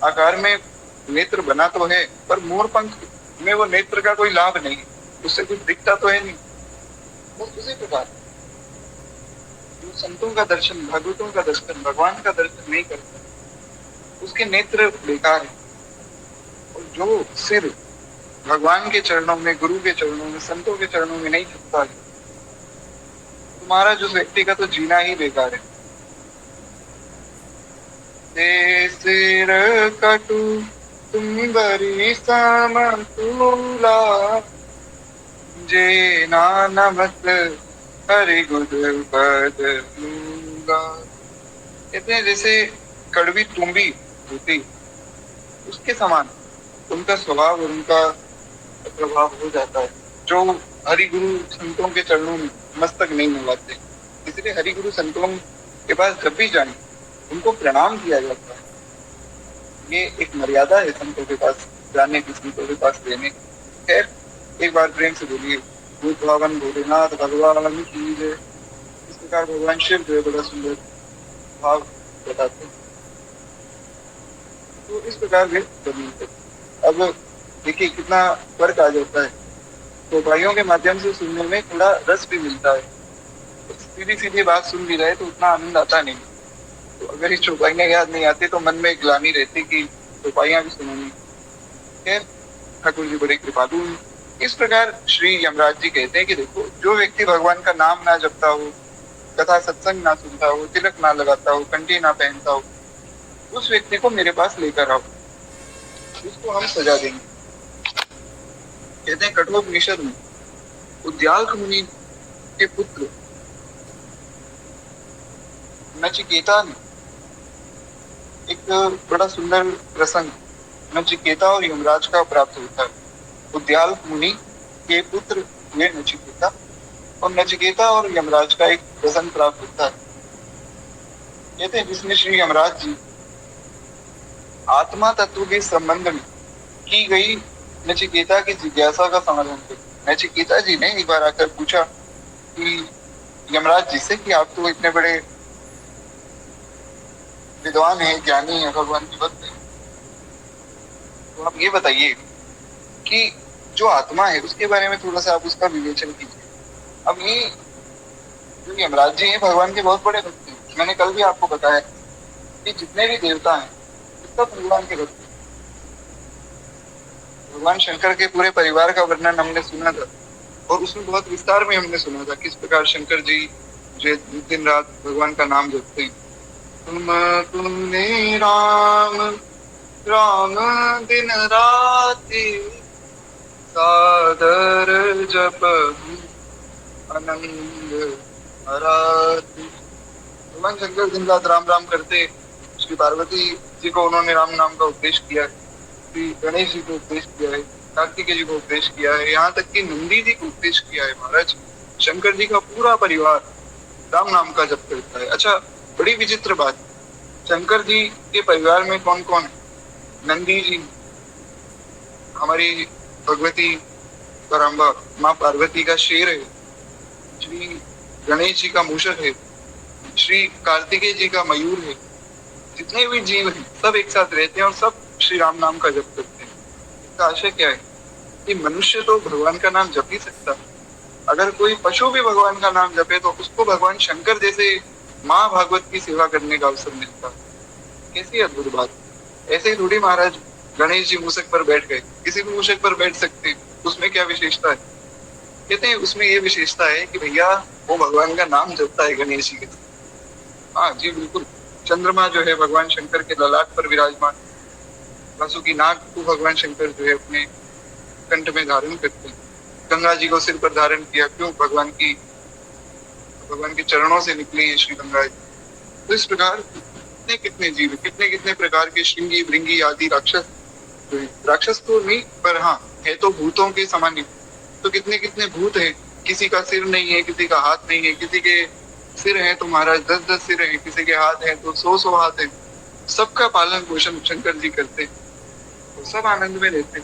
आकार में नेत्र बना तो है, पर मोर पंख में वो नेत्र का कोई लाभ नहीं, उससे कुछ दिखता तो है नहीं। बस उसी प्रकार जो संतों का दर्शन, भगवतों का दर्शन, भगवान का दर्शन नहीं करता, उसके नेत्र बेकार है। और जो सिर भगवान के चरणों में, गुरु के चरणों में, संतों के चरणों में नहीं झुकता है, तुम्हारा जो व्यक्ति का तो जीना ही बेकार है। सिर कटु सुंदरी समतुला, जे नानमत हरि गुरु पद मूला। कहते हैं जैसे कड़वी तुम्बी होती, उसके समान उनका स्वभाव और उनका प्रभाव हो जाता है। जो हरि गुरु संतों के चरणों में मस्तक नहीं नवाते, इसलिए हरि गुरु संतों के पास जब भी जाए उनको प्रणाम किया जाता है। ये एक मर्यादा है संतों के पास जाने की, संतों के पास देने की। खैर एक बार प्रेम से बोलिए भूत भावन भोलेनाथ भगवान की जय। इस प्रकार भगवान शिव जो है बड़ा सुंदर भाव बताते हैं। तो इस प्रकार वे बनी। अब देखिए कितना फर्क आ जाता है। तो भाइयों के माध्यम से सुनने में थोड़ा रस भी मिलता है। तो सीधी सीधी बात सुन भी रहे तो उतना आनंद आता नहीं। तो अगर ये चौपाइयां याद नहीं आती तो मन में ग्लानि रहती कि चौपाइयां भी सुनूंगी। खैर ठाकुर जी बड़े कृपालु। इस प्रकार श्री यमराज जी कहते हैं कि देखो, जो व्यक्ति भगवान का नाम ना जपता हो, कथा सत्संग ना सुनता हो, तिलक ना लगाता हो, कंठी ना पहनता हो, उस व्यक्ति को मेरे पास लेकर आओ, उसको हम सजा देंगे। कहते हैं कठोपनिषद में उद्यालक मुनि के पुत्र नचिकेता ने एक बड़ा सुंदर प्रसंग नचिकेता और यमराज का प्राप्त होता है। उद्यालक मुनि के पुत्र हुए नचिकेता, और नचिकेता और यमराज का एक प्रसन्न प्राप्त होता है। कहते हैं जिसमें श्री यमराज जी आत्मा तत्व के संबंध में की गई नचिकेता की जिज्ञासा का समाधान किया। नचिकेता जी ने एक बार आकर पूछा कि यमराज जी से कि आप तो इतने बड़े विद्वान हैं, ज्ञानी हैं, भगवान की भक्त हैं, तो आप ये बताइए कि जो आत्मा है उसके बारे में थोड़ा सा आप उसका विवेचन कीजिए। अब ये जो यमराज जी हैं भगवान के बहुत बड़े भक्त हैं। मैंने कल भी आपको बताया कि जितने भी देवता हैं सब भगवान के भक्त हैं। भगवान शंकर के पूरे परिवार का वर्णन हमने सुना था और उसमें बहुत विस्तार में हमने सुना था किस प्रकार शंकर जी जो दिन रात भगवान का नाम जपते हैं। तुमने राम राम दिन राति सादर जप आनंद आराधि। भगवान शंकर दिन रात राम राम करते। श्री पार्वती जी को उन्होंने राम नाम का उपदेश किया है, श्री गणेश जी को उपदेश किया है, कार्तिकेय जी को उपदेश किया है, यहाँ तक कि नंदी जी को उपदेश किया है। महाराज शंकर जी का पूरा परिवार राम नाम का जप करता है। अच्छा, बड़ी विचित्र बात, शंकर जी के परिवार में कौन कौन है? नंदी जी, हमारी भगवती पराम्बा माँ पार्वती का शेर है, श्री गणेश जी का मूषक है, श्री कार्तिकेय जी का मयूर है। जितने भी जीव हैं सब एक साथ रहते हैं और सब श्री राम नाम का जप करते हैं। इसका आशय क्या है कि मनुष्य तो भगवान का नाम जप ही सकता है, अगर कोई पशु भी भगवान का नाम जपे तो उसको भगवान शंकर जैसे माँ भागवत की सेवा करने का अवसर मिलता है। कैसी अद्भुत बात। ऐसे ही थोड़ी महाराज गणेश जी मूषक पर बैठ गए, किसी भी मूषक पर बैठ सकते हैं, उसमें क्या विशेषता है? कहते हैं उसमें ये विशेषता है कि भैया वो भगवान का नाम जपता है गणेश जी के। हाँ जी बिल्कुल। चंद्रमा जो है भगवान शंकर के ललाट पर विराजमान, वासुकी नाग को भगवान शंकर जो है अपने कंठ में धारण करते हैं। गंगा जी को सिर पर धारण किया, क्यों? भगवान के चरणों से निकली है श्री गंगा जी। तो इस प्रकार कितने कितने जीव, कितने कितने प्रकार के श्रृंगी भृंगी आदि राक्षस, राक्षस तो नहीं पर हाँ है तो भूतों के समान ही। तो कितने कितने भूत हैं, किसी का सिर नहीं है, किसी का हाथ नहीं है, किसी के सिर है तो महाराज 10-10 सिर है, किसी के हाथ है तो 100-100 हाथ है। सबका पालन पोषण शंकर जी करते, तो सब आनंद में रहते।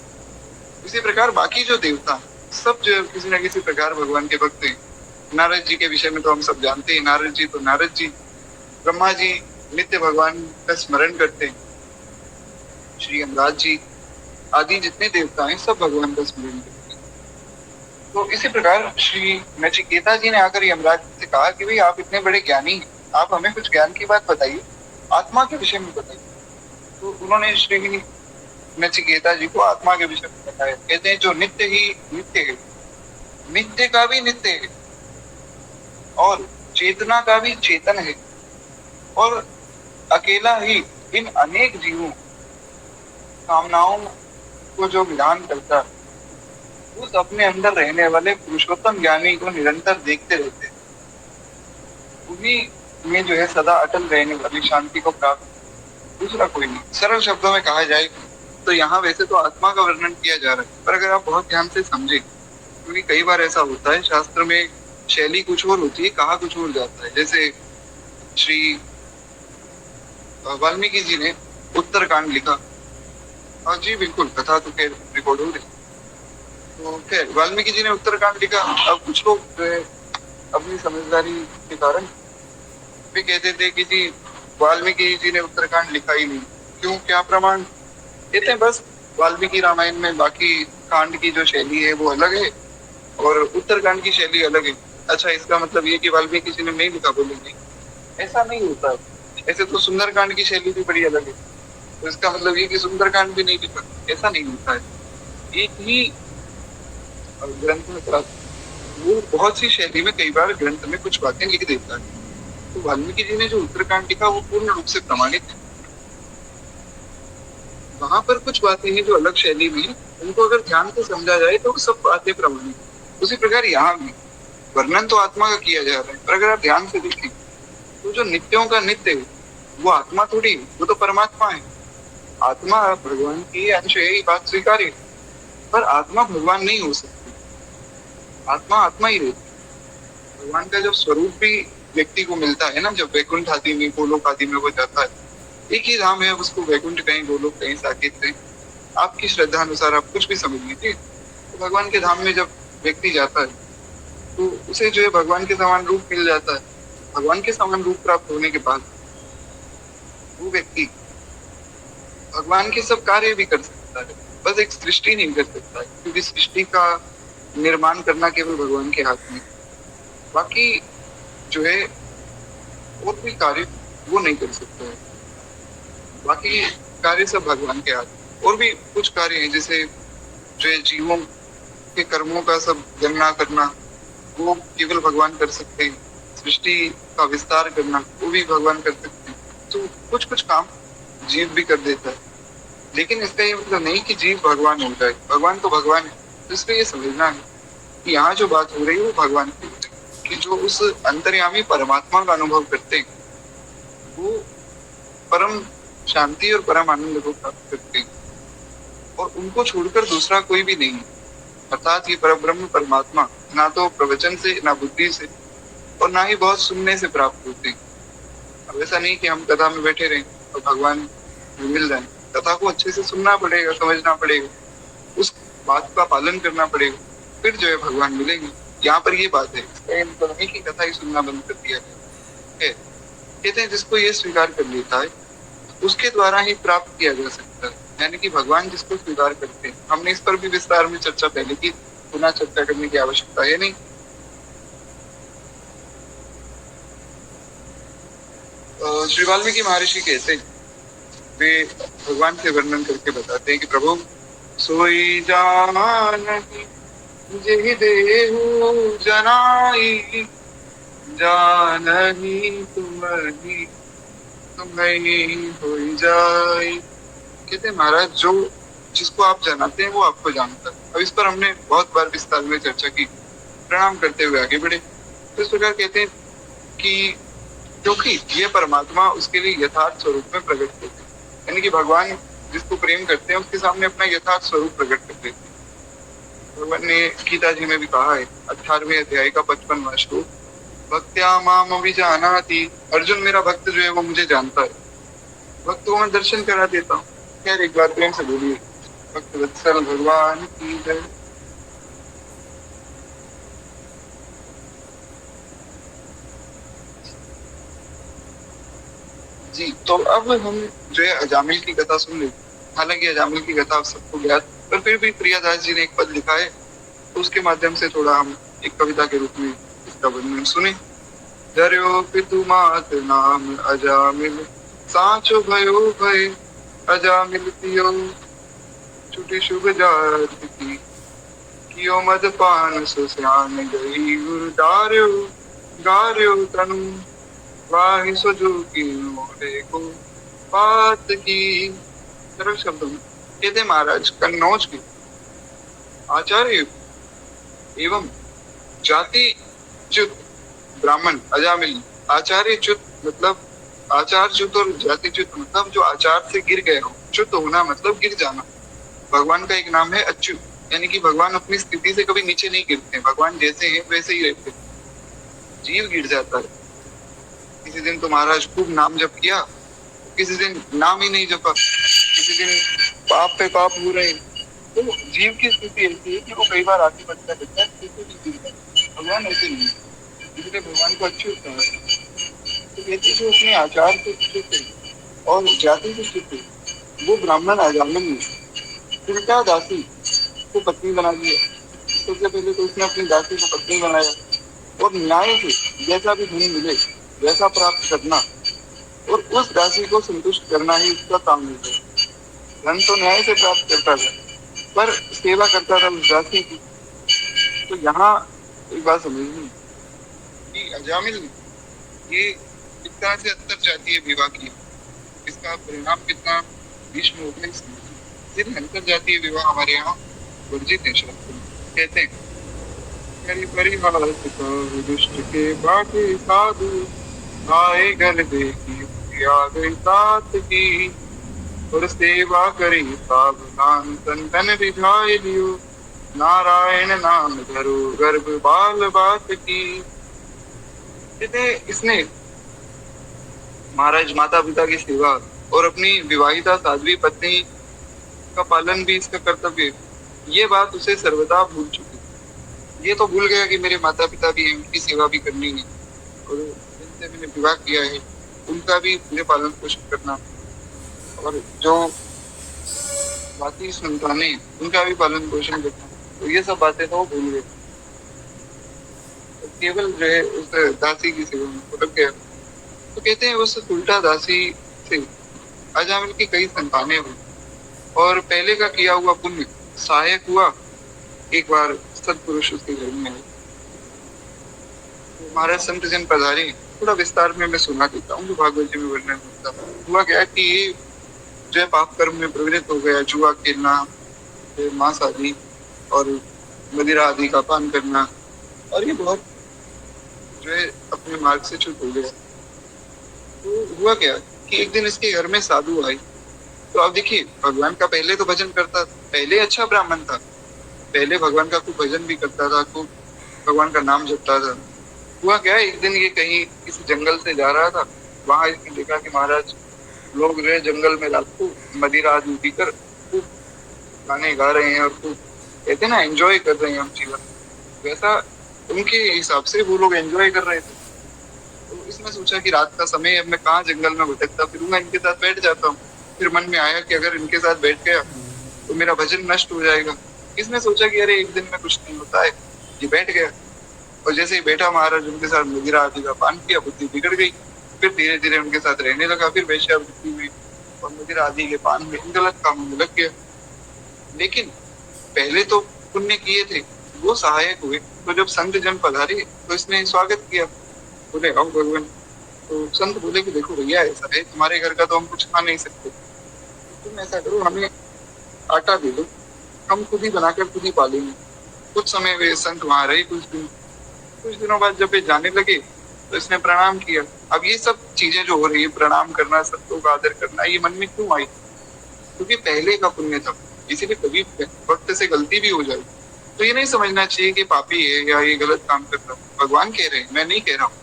इसी प्रकार बाकी जो देवता सब जो किसी न किसी प्रकार भगवान के भक्त हैं। नारद जी के विषय में तो हम सब जानते हैं, नारद जी तो नारद जी, ब्रह्मा जी नित्य भगवान का स्मरण करते हैं, श्री यमराज जी आदि जितने देवता हैं सब भगवान का स्मरण करते हैं। तो इसी प्रकार श्री नचिकेता जी ने आकर यमराज से कहा कि भाई आप इतने बड़े ज्ञानी हैं, आप हमें कुछ ज्ञान की बात बताइए, आत्मा के विषय में बताइए। तो उन्होंने श्री नचिकेता जी को आत्मा के विषय में बताया। कहते हैं जो नित्य ही नित्य है, नित्य का भी नित्य है और चेतना का भी चेतन है, और अकेला ही इन अनेक जीवों कामनाओं को जो विधान करता है, उस अपने अंदर रहने वाले पुरुषोत्तम ज्ञानी को निरंतर देखते रहते हैं। उन्हीं में जो है सदा अटल रहने वाली शांति को प्राप्त, दूसरा कोई नहीं। सरल शब्दों में कहा जाए तो यहाँ वैसे तो आत्मा का वर्णन किया जा रहा है, पर अगर आप बहुत ध्यान से समझे, क्योंकि कई बार ऐसा होता है शास्त्र में शैली कुछ और होती है, कहा कुछ और जाता है। जैसे श्री वाल्मीकि जी ने उत्तरकांड लिखा, और जी बिल्कुल कथा तो खैर रिकॉर्ड हो रही, तो खैर वाल्मीकि जी ने उत्तरकांड लिखा। अब कुछ लोग जो है अपनी समझदारी के कारण भी कहते थे कि जी वाल्मीकि जी ने उत्तरकांड लिखा ही नहीं, क्यों, क्या प्रमाण? कहते हैं बस वाल्मीकि रामायण में बाकी कांड की जो शैली है वो अलग है और उत्तरकांड की शैली अलग है। अच्छा, इसका मतलब ये कि वाल्मीकि जी ने नहीं लिखा, बोलेंगे ऐसा नहीं होता है। ऐसे तो सुंदरकांड की शैली भी बड़ी अलग है, तो इसका मतलब ये कि सुंदरकांड भी नहीं लिखा, ऐसा नहीं होता है। एक ही ग्रंथ में वो बहुत सी शैली में कई बार ग्रंथ में कुछ बातें लिख देता है। तो वाल्मीकि जी ने जो उत्तरकांड लिखा वो पूर्ण रूप से प्रमाणित है। वहां पर कुछ बातें हैं जो अलग शैली में, उनको अगर ध्यान से समझा जाए तो सब बातें प्रमाणित। उसी प्रकार यहाँ भी वर्णन तो आत्मा का किया जा रहा है, पर अगर आप ध्यान से देखें तो जो नित्यों का नित्य है वो आत्मा थोड़ी, वो तो परमात्मा है। आत्मा भगवान की अंश है, ये बात स्वीकार्य है, पर आत्मा भगवान नहीं हो सकती। आत्मा आत्मा ही रहती है। भगवान का जब स्वरूप भी व्यक्ति को मिलता है ना, जब वैकुंठ आदि में, गोलोक आदि में वो जाता है, एक ही धाम है, उसको वैकुंठ कहीं, गोलोक कहीं, साकेत कहीं, आपकी श्रद्धा अनुसार आप कुछ भी समझ लीजिए। तो भगवान के धाम में जब व्यक्ति जाता है तो उसे जो है भगवान के समान रूप मिल जाता है। भगवान के समान रूप प्राप्त होने के बाद वो व्यक्ति भगवान के सब कार्य भी कर सकता है, बस एक सृष्टि नहीं कर सकता है, क्योंकि सृष्टि का निर्माण करना केवल भगवान के हाथ में। बाकी जो है और भी कार्य वो नहीं कर सकता है, बाकी कार्य सब भगवान के हाथ। और भी कुछ कार्य हैं, जैसे जो है जीवों के कर्मों का सब गणना करना, वो केवल भगवान कर सकते हैं। सृष्टि का विस्तार करना वो भी भगवान कर सकते हैं। तो कुछ कुछ काम जीव भी कर देता है, लेकिन इसका ये मतलब नहीं कि जीव भगवान हो जाए। भगवान तो भगवान है। तो इसलिए ये समझना है कि यहाँ जो बात हो रही है वो भगवान की हो रही है, कि जो उस अंतर्यामी परमात्मा का अनुभव करते हैं वो परम शांति और परम आनंद को प्राप्त करते हैं, और उनको छोड़कर दूसरा कोई भी नहीं है। अर्थात ये परब्रह्म परमात्मा ना तो प्रवचन से, ना बुद्धि से, और ना ही बहुत सुनने से प्राप्त होते हैं। अब ऐसा नहीं कि हम कथा में बैठे रहें तो भगवान मिल जाए। कथा को अच्छे से सुनना पड़ेगा, समझना पड़ेगा, उस बात का पालन करना पड़ेगा, फिर जो है भगवान मिलेंगे। यहाँ पर ये बात है, इसका ये मतलब नहीं कि कथा ही सुनना बंद कर दिया है। कहते हैं जिसको ये स्वीकार कर लेता है उसके द्वारा ही प्राप्त किया जा सकता है, यानी कि भगवान जिसको स्वीकार करते हैं। हमने इस पर भी विस्तार में चर्चा पहले की, पुनः चर्चा करने की आवश्यकता है नहीं। श्री वाल्मीकि महर्षि कहते हैं, वे भगवान से वर्णन करके बताते हैं कि प्रभु सोई जानहि जेहि देहु जनाई, जानहि तुम्हि तुम्हि होई जाई। कहते हैं महाराज जो जिसको आप जानते हैं वो आपको जानता है। अब इस पर हमने बहुत बार विस्तार में चर्चा की, प्रणाम करते हुए आगे बढ़े। तो इस प्रकार कहते हैं कि क्योंकि ये परमात्मा उसके लिए यथार्थ स्वरूप में प्रकट होते हैं, यानी कि भगवान जिसको प्रेम करते हैं उसके सामने अपना यथार्थ स्वरूप प्रकट कर देते हैं। भगवान ने गीता जी में भी कहा है, 18वें अध्याय का 55वां श्लोक, भक्त्या माम अभिजानाति, अर्जुन मेरा भक्त जो है वो मुझे जानता है। भक्त को मैं दर्शन करा देता हूँ। खैर एक बार प्रेम से बोलिए, भक्त वत्सल भगवान की जय। जी, तो अब हम जो है अजामिल की कथा सुन ले। हालांकि अजामिल की कथा आप सबको ज्ञात, पर फिर भी प्रियादास जी ने एक पद लिखा है, तो उसके माध्यम से थोड़ा हम एक कविता के रूप में इसका वर्णन सुने। धर्यो पितु मात नाम अजामिल, साचो भयो भय अजामिल पियो, छुटी शुभ जात की कियो मदपान सुस्यान गई गुरु दार्यो गार्यो तनु, वाहि सुजो की मोरे को बात की। सरल शब्दों में कहते महाराज कन्नौज के आचार्य एवं जाति च्युत ब्राह्मण अजामिल, आचार्य च्युत मतलब आचार च्युत और जाति च्युत मतलब जो आचार से गिर गए हो। च्युत होना मतलब गिर जाना। भगवान का एक नाम है अच्युत, यानी कि भगवान अपनी स्थिति से कभी नीचे नहीं गिरते। भगवान जैसे हैं वैसे ही रहते। जीव गिर जाता है। किसी दिन तो महाराज खूब नाम जप किया, किसी दिन नाम ही नहीं जपा, किसी दिन पाप पे पाप हो रहे। तो जीव की स्थिति ऐसी है कि वो कई बार आगे बढ़ता रहता है, भगवान ऐसे नहीं। इसलिए भगवान को अच्युत कहा है। तो कहते जो अपने आचार से स्थित है और जाति से स्थित है, वो ब्राह्मण अजामिल में उल्टा दासी को पत्नी बना दिया। सबसे पहले तो उसने अपनी दासी को पत्नी बनाया, और न्याय से जैसा भी धन मिले वैसा प्राप्त करना और उस दासी को संतुष्ट करना ही उसका काम होता है। धन तो न्याय से प्राप्त करता था, पर सेवा करता था उस दासी की। तो यहाँ एक बात समझनी कि अजामिल ये कितना से अंतर जातीय विवाह किया, इसका परिणाम कितना भीष्म हो गया। सिर्फ अंतर जातीय विवाह हमारे यहाँ वर्जित है। शास्त्र में कहते हैं दुष्ट के बाटे साधु आए घर देखी आ गई साथ की, और सेवा करी सावधान संतन रिझाए लियो, नारायण नाम धरो गर्भ बाल बात की। कहते हैं इसने महाराज माता पिता की सेवा और अपनी विवाहिता साध्वी पत्नी का पालन भी इसका कर्तव्य है। ये बात उसे सर्वदा भूल चुकी। ये तो भूल गया कि मेरे माता पिता भी हैं, उनकी सेवा भी करनी है और जिनसे मैंने विवाह किया है उनका भी मुझे पालन पोषण करना और जो बाकी संतानें हैं, उनका भी पालन पोषण करना। तो ये सब बातें तो वो भूल गए, तो केवल जो है उस दासी की सेवा में लग गया। तो कहते हैं उस उल्टा दासी से अजामिल की कई संतानें हुई और पहले का किया हुआ पुण्य सहायक हुआ। एक बार सत्पुरुष उसके घर में आए, महाराज संत जन पधारे। थोड़ा विस्तार में मैं सुना देता हूँ जो भागवत जी में वर्णन होता है। हुआ क्या कि ये जो है पाप कर्म में प्रवृत्त हो गया, जुआ खेलना, मांस आदि और मदिरा आदि का पान करना, और ये बहुत जो है अपने मार्ग से च्युत हो गया। तो हुआ क्या कि एक दिन इसके घर में साधु आए। तो आप देखिए, भगवान का पहले तो भजन करता, पहले अच्छा ब्राह्मण था, पहले भगवान का खूब भजन भी करता था, खूब भगवान का नाम जपता था। हुआ क्या, एक दिन ये कहीं किसी जंगल से जा रहा था, वहां इसने देखा कि महाराज लोग जो है जंगल में रात को मदिरा आदि पीकर खूब गाने गा रहे हैं और खूब कहते हैं ना एंजॉय कर रहे हैं हम जीवन। वैसा उनके हिसाब से वो लोग एंजॉय कर रहे थे। तो इसने सोचा कि रात का समय है, अब मैं कहाँ जंगल में भटकता फिरूंगा, इनके साथ बैठ जाता हूँ। फिर मन में आया कि अगर इनके साथ बैठ गया तो मेरा भजन नष्ट हो जाएगा। इसने सोचा कि अरे एक दिन में कुछ नहीं होता है, ये बैठ गया। और जैसे ही बैठा, महाराज उनके साथ मदिरा आदि का पान किया, बुद्धि बिगड़ गई। फिर धीरे धीरे उनके साथ रहने लगा, फिर वेश्यावृत्ति में और मदिरा आदि के पान में इन गलत कामों में लग गया। लेकिन पहले तो पुण्य किए थे, वो सहायक हुए। तो जब संत जन पधारे तो इसने स्वागत किया, बोले आओ भगवान। तो संत बोले कि देखो भैया, ऐसा है तुम्हारे घर का तो हम कुछ खा नहीं सकते, तुम ऐसा करो हमें आटा दे दो, हम खुद ही बनाकर खुद ही पालेंगे। कुछ समय वे संत वहां रहे, कुछ दिनों बाद जब वे जाने लगे तो इसने प्रणाम किया। अब ये सब चीजें जो हो रही है, प्रणाम करना, सबको का आदर करना, ये मन में क्यों आई? क्योंकि पहले का पुण्य था। इसीलिए कभी वक्त से गलती भी हो जाए तो ये नहीं समझना चाहिए कि पापी है या ये गलत काम कर रहा है। भगवान कह रहे हैं, मैं नहीं कह रहा हूँ,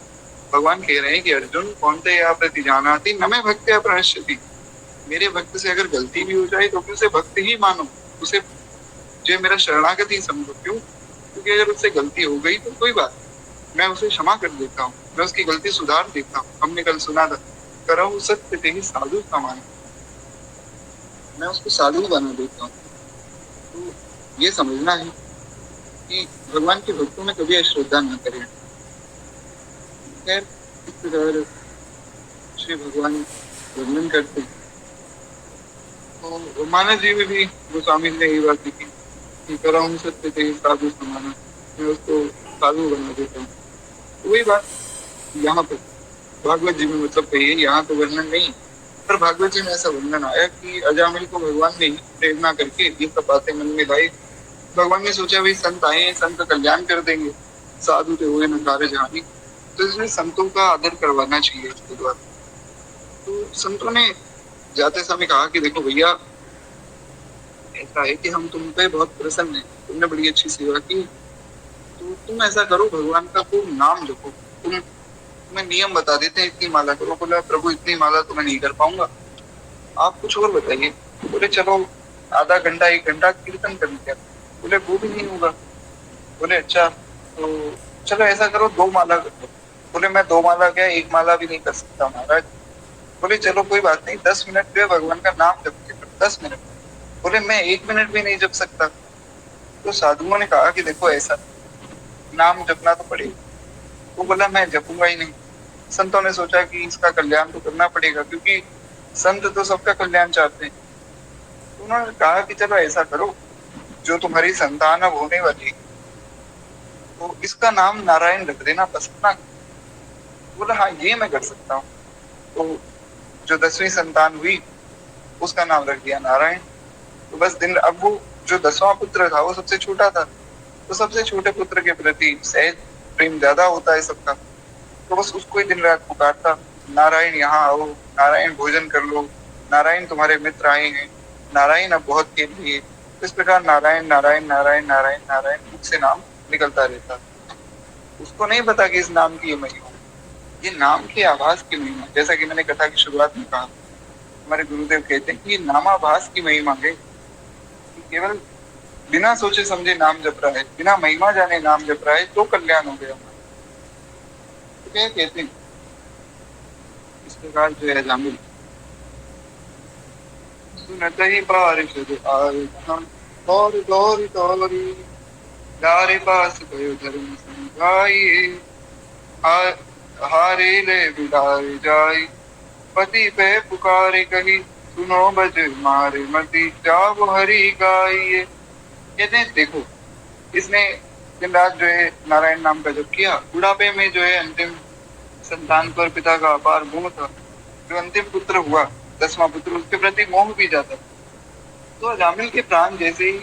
भगवान कह रहे हैं कि अर्जुन कौनते या प्रति जानाति न मैं भक्त या प्रणश्यति। मेरे भक्त से अगर गलती भी हो जाए तो उसे भक्त ही मानो, उसे जो मेरा शरणागति समझो। क्यों? क्योंकि अगर उससे गलती हो गई तो कोई बात, मैं उसे क्षमा कर देता हूँ, मैं उसकी गलती सुधार देता हूँ। हमने कल सुना था, करहु सत्य तेहि साधु समान, मैं उसको साधु बना देता हूँ। तो ये समझना है कि भगवान के भक्तों में कभी अश्रद्धा न करें। खैर, इस प्रकार श्री भगवान वर्णन करते हैं। तो मानव जी में भी गोस्वामी ने यही बात लिखी कि करहु सत्य तेहि साधु समान, मैं उसको साधु बना देता हूँ। तो वही बात यहाँ पर भागवत जी में मतलब कही है, यहाँ तो वर्णन नहीं, पर भागवत जी में ऐसा वर्णन आया कि अजामिल को भगवान ने प्रेरणा करके ये सब बातें मन में लाई। भगवान ने सोचा भाई संत आए हैं, संत कल्याण कर देंगे, साधु तो हुए न कार्य हानि, तो इसमें संतों का आदर करवाना चाहिए इसके द्वारा। तो संतों ने जाते समय कहा कि देखो भैया, ऐसा है कि हम तुम पे बहुत प्रसन्न हैं, तुमने बड़ी अच्छी सेवा की, तो तुम ऐसा करो, भगवान का खूब नाम जपो। तुम्हें नियम बता देते हैं, इतनी माला करो। बोला प्रभु इतनी माला तो मैं नहीं कर पाऊंगा, आप कुछ और बताइए। बोले चलो आधा घंटा 1 घंटा कीर्तन कर लिया। बोले वो भी नहीं होगा। बोले अच्छा तो चलो ऐसा करो 2 माला कर दो। बोले मैं 2 माला क्या, 1 माला भी नहीं कर सकता महाराज। बोले चलो कोई बात नहीं, 10 मिनट जो है भगवान का नाम जपिए, 10 मिनट। बोले मैं 1 मिनट भी नहीं जप सकता। तो साधुओं ने कहा कि देखो ऐसा नाम जपना तो पड़ेगा। वो बोला मैं जपूंगा ही नहीं। संतों ने सोचा कि इसका कल्याण तो करना पड़ेगा, क्योंकि संत तो सबका कल्याण चाहते हैं। तो उन्होंने कहा कि चलो ऐसा करो, जो तुम्हारी संतान अब होने वाली तो इसका नाम नारायण रख देना, पसंद ना। बोला हाँ ये मैं कर सकता हूँ। तो जो 10वीं संतान हुई उसका नाम रख दिया नारायण। तो बस दिन, अब वो जो 10वां पुत्र था वो सबसे छोटा था, तो सबसे छोटे पुत्र के प्रति सहज प्रेम ज्यादा होता है सबका। तो बस उसको ही दिन रात पुकारता, नारायण यहाँ आओ, नारायण भोजन कर लो, नारायण तुम्हारे मित्र आए हैं, नारायण अब बहुत खेल लिए। इस प्रकार नारायण नारायण नारायण नारायण नारायण मुख से नाम निकलता रहता। उसको नहीं पता कि इस नाम की ये महिमा। ये नाम के आभास की महिमा, जैसा कि मैंने कथा की शुरुआत में कहा, हमारे गुरुदेव कहते हैं कि ये नामाभास की महिमा है कि केवल बिना सोचे समझे नाम जप रहा है, बिना महिमा जाने नाम जप रहा है तो कल्याण हो गया हमारा। तो क्या कहते हैं इस प्रकार जो है जामिल सुनत ही पारिषद आए हम दौड़ दौड़ दौड़ी लारे पास गयो धर्म समझाइए हारे ले बिलाए जाई पति पे पुकारे कही सुनो बज मारे मती जाओ हरि गाइए। कहते हैं देखो इसने दिन रात जो है नारायण नाम का जप किया, बुढ़ापे में जो है अंतिम संतान पर पिता का अपार मोह था, जो अंतिम पुत्र हुआ 10वां पुत्र, उसके प्रति मोह भी जाता। तो अजामिल के प्राण जैसे ही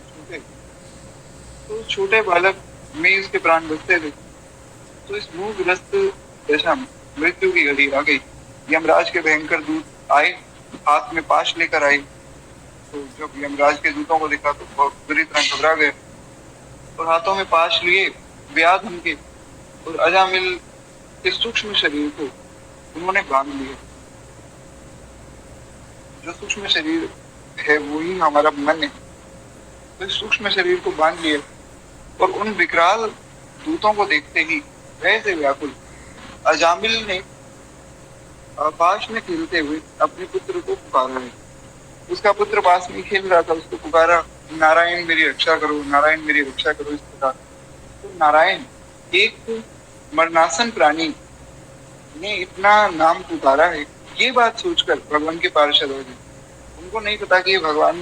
छूटे, तो छोटे बालक में उसके प्राण बचते थे। तो इस मोहग्रस्त दशा में मृत्यु की घड़ी आ गई। यमराज के भयंकर दूत आए, हाथ में पाश लेकर आए। तो जब यमराज के दूतों को देखा तो बहुत बुरी तरह घबरा गए और हाथों में पाश लिए व्याध उनके और अजामिल के सूक्ष्म शरीर को उन्होंने बांध लिया। जो सूक्ष्म शरीर है वही हमारा मन है, तो इस सूक्ष्म शरीर को बांध लिया और उन विकराल दूतों को देखते ही भय से व्याकुल अजामिल ने आकाश में खेलते हुए अपने पुत्र को पुकारा है। उसका पुत्र पास में खेल रहा था, उसको पुकारा नारायण मेरी रक्षा करो, नारायण मेरी रक्षा करो, इस प्रकार। तो नारायण एक मरणासन प्राणी ने इतना नाम पुकारा है, ये बात सोचकर भगवान के पार्षद हो गए। उनको नहीं पता कि भगवान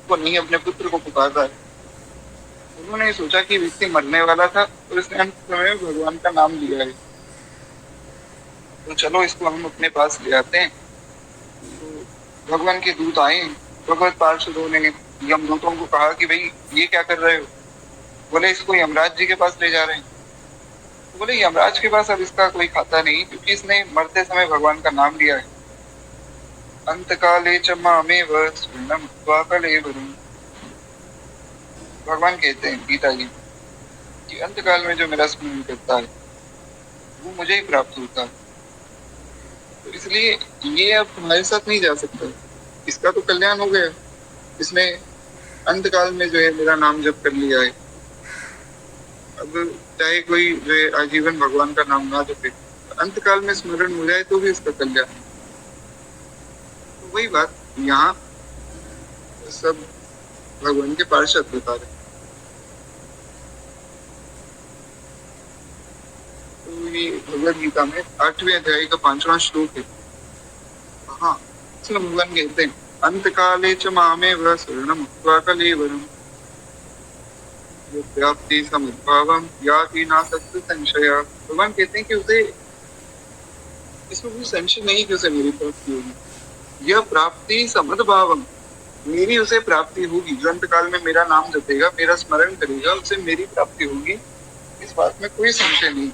को नहीं अपने पुत्र को पुकार रहा है। उन्होंने सोचा कि व्यक्ति मरने वाला था और इसने अंत समय में भगवान का नाम लिया है, तो चलो इसको हम अपने पास ले आते हैं। तो भगवान के दूत आए, भगवत पार्षदों ने यमदूतों को कहा कि भाई ये क्या कर रहे हो? बोले इसको यमराज जी के पास ले जा रहे हैं। तो बोले यमराज के पास अब इसका कोई खाता नहीं, क्योंकि इसने मरते समय भगवान का नाम लिया है। अंतकाले च मामेव स्वर्णम त्वा कलेवरम। भगवान कहते हैं गीता जी कि अंतकाल में जो मेरा स्मरण करता है वो मुझे ही प्राप्त होता है, तो इसलिए ये अब हमारे साथ नहीं जा सकता। इसका तो कल्याण हो गया, इसने अंतकाल में जो है मेरा नाम जप कर लिया है। अब चाहे कोई जो है आजीवन भगवान का नाम ना जपे, अंतकाल में स्मरण हो जाए तो भी इसका कल्याण। तो वही बात यहाँ सब भगवान के पार्षद बता रहे। तो ये भगवद गीता में 8वें अध्याय का 5वां श्लोक है। हाँ, इसमें भगवान कहते हैं अंतकाले च मामेव शरणम त्वा कलेवरम व्याप्ति समुद्भावम याति नासक्त संशय। भगवान कहते हैं कि उसे इसमें कोई संशय नहीं कि उसे मेरी प्राप्ति होगी। यह प्राप्ति समुद्भावम, मेरी उसे प्राप्ति होगी। जो अंतकाल में मेरा नाम जपेगा, मेरा स्मरण करेगा, उसे मेरी प्राप्ति होगी, इस बात में कोई संशय नहीं।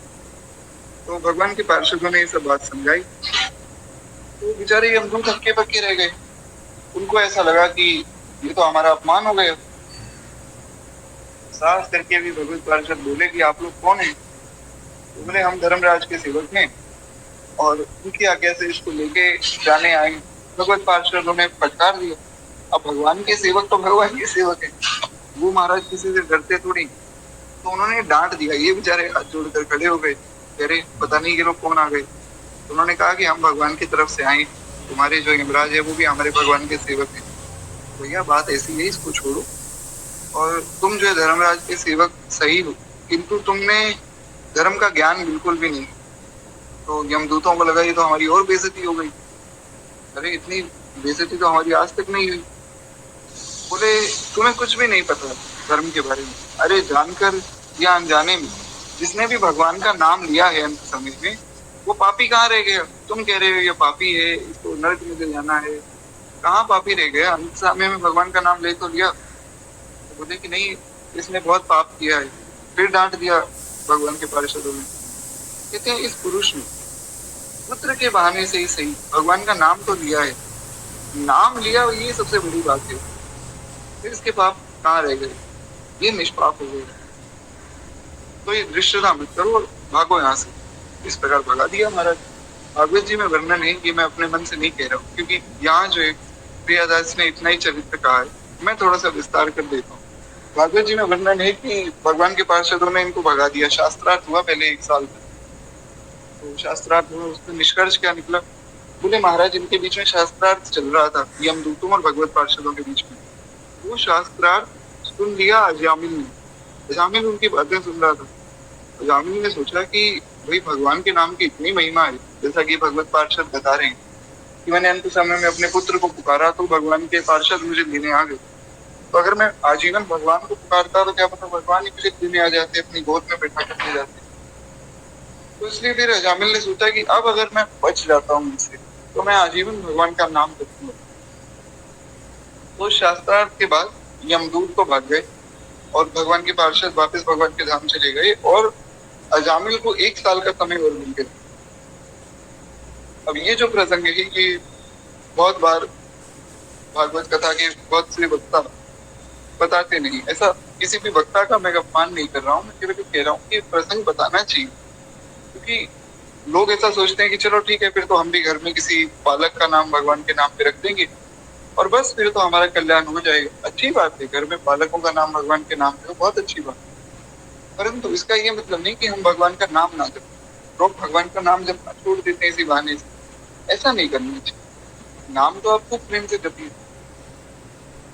तो भगवान के पार्षदों ने ये सब बात समझाई। तो बेचारे यमदूत हक्के बक्के रह गए। उनको ऐसा लगा कि ये तो हमारा अपमान हो गया। साहस करके भी भगवत पार्षद बोले कि आप लोग कौन हैं? तो बोले हम धर्मराज के सेवक हैं और उनकी आज्ञा से इसको लेके जाने आए। भगवत पार्षदों ने फटकार दिया। अब भगवान के सेवक तो भगवान के सेवक है, वो महाराज किसी से डरते थोड़ी। तो उन्होंने डांट दिया। ये बेचारे हाथ जोड़कर खड़े हो गए, अरे पता नहीं ये लोग कौन आ गए। तो उन्होंने कहा कि हम भगवान की तरफ से आए, तुम्हारे जो यमराज है वो भी हमारे भगवान के सेवक हैं। भैया बात ऐसी है, इसको छोड़ो। और तुम जो है धर्मराज के सेवक सही हो, किंतु तुमने धर्म का ज्ञान बिल्कुल भी नहीं। तो यमदूतों को लगा ये तो हमारी और बेइज्जती हो गई। अरे इतनी बेइज्जती तो हमारी आज तक नहीं हुई। बोले तुम्हें कुछ भी नहीं पता धर्म के बारे में। अरे जानकर या अनजाने में जिसने भी भगवान का नाम लिया है अंत समय में, वो पापी कहाँ रह गया? तुम कह रहे हो ये पापी है, इसको नरक में जाना है। कहाँ पापी रह गया? अंत समय में भगवान का नाम ले तो लिया। तो बोले कि नहीं, इसने बहुत पाप किया है। फिर डांट दिया भगवान के पार्षदों ने। कहते हैं इस पुरुष ने पुत्र के बहाने से ही सही भगवान का नाम तो लिया है, नाम लिया ये सबसे बड़ी बात है। फिर इसके पाप कहाँ रह गए? ये निष्पाप हो गए। तो ये दृश्यता मत करो और भागो यहाँ से। इस प्रकार भगा दिया महाराज। भागवत जी में वर्णन है, ये मैं अपने मन से नहीं कह रहा हूँ, क्योंकि यहाँ जो है प्रियादास ने इतना ही चरित्र कहा है, मैं थोड़ा सा विस्तार कर देता हूँ। भागवत जी में वर्णन है कि भगवान के पार्षदों ने इनको भगा दिया। शास्त्रार्थ हुआ पहले 1 साल तक, तो शास्त्रार्थ हुआ, उसमें निष्कर्ष क्या निकला? बोले महाराज इनके बीच में शास्त्रार्थ चल रहा था, यमदूतों और भगवत पार्षदों के बीच में। वो शास्त्रार्थ सुन लिया अजामिल ने। अजामिल उनकी बातें सुन रहा था। अजामिल ने सोचा कि भाई भगवान के नाम की इतनी महिमा है, जैसा कि भगवत पार्षद बता रहे हैं कि मैंने अंत समय में अपने पुत्र को पुकारा तो भगवान के पार्षद मुझे लेने आ गए। तो अगर मैं आजीवन भगवान को पुकारता तो क्या पता भगवान ही मुझे लेने आ जाते, अपनी गोद में बैठा कर ले जाते। तो इसलिए फिर अजामिल ने सोचा कि अब अगर मैं बच जाता हूँ इनसे तो मैं आजीवन भगवान का नाम जपूंगा। तो शास्त्रार्थ के बाद यमदूत तो भाग गए और भगवान के पार्षद वापस भगवान के धाम चले गए और अजामिल को 1 साल का समय और मिल गया। अब ये जो प्रसंग है ये बहुत बार भागवत कथा के बहुत से वक्ता बताते नहीं। ऐसा किसी भी वक्ता का मैं अपमान नहीं कर रहा हूँ, मैं केवल कह रहा हूँ कि प्रसंग बताना चाहिए, क्योंकि लोग ऐसा सोचते हैं कि चलो ठीक है फिर तो हम भी घर में किसी बालक का नाम भगवान के नाम पे रख देंगे और बस फिर तो हमारा कल्याण हो जाएगा। अच्छी बात है, घर में बालकों का नाम भगवान के नाम पे हो, बहुत अच्छी बात, परंतु इसका ये मतलब नहीं कि हम भगवान का नाम ना जपें। लोग भगवान का नाम जपना छोड़ देते हैं इसी बहाने से, ऐसा नहीं करना चाहिए। नाम तो आप खूब प्रेम से जपिए।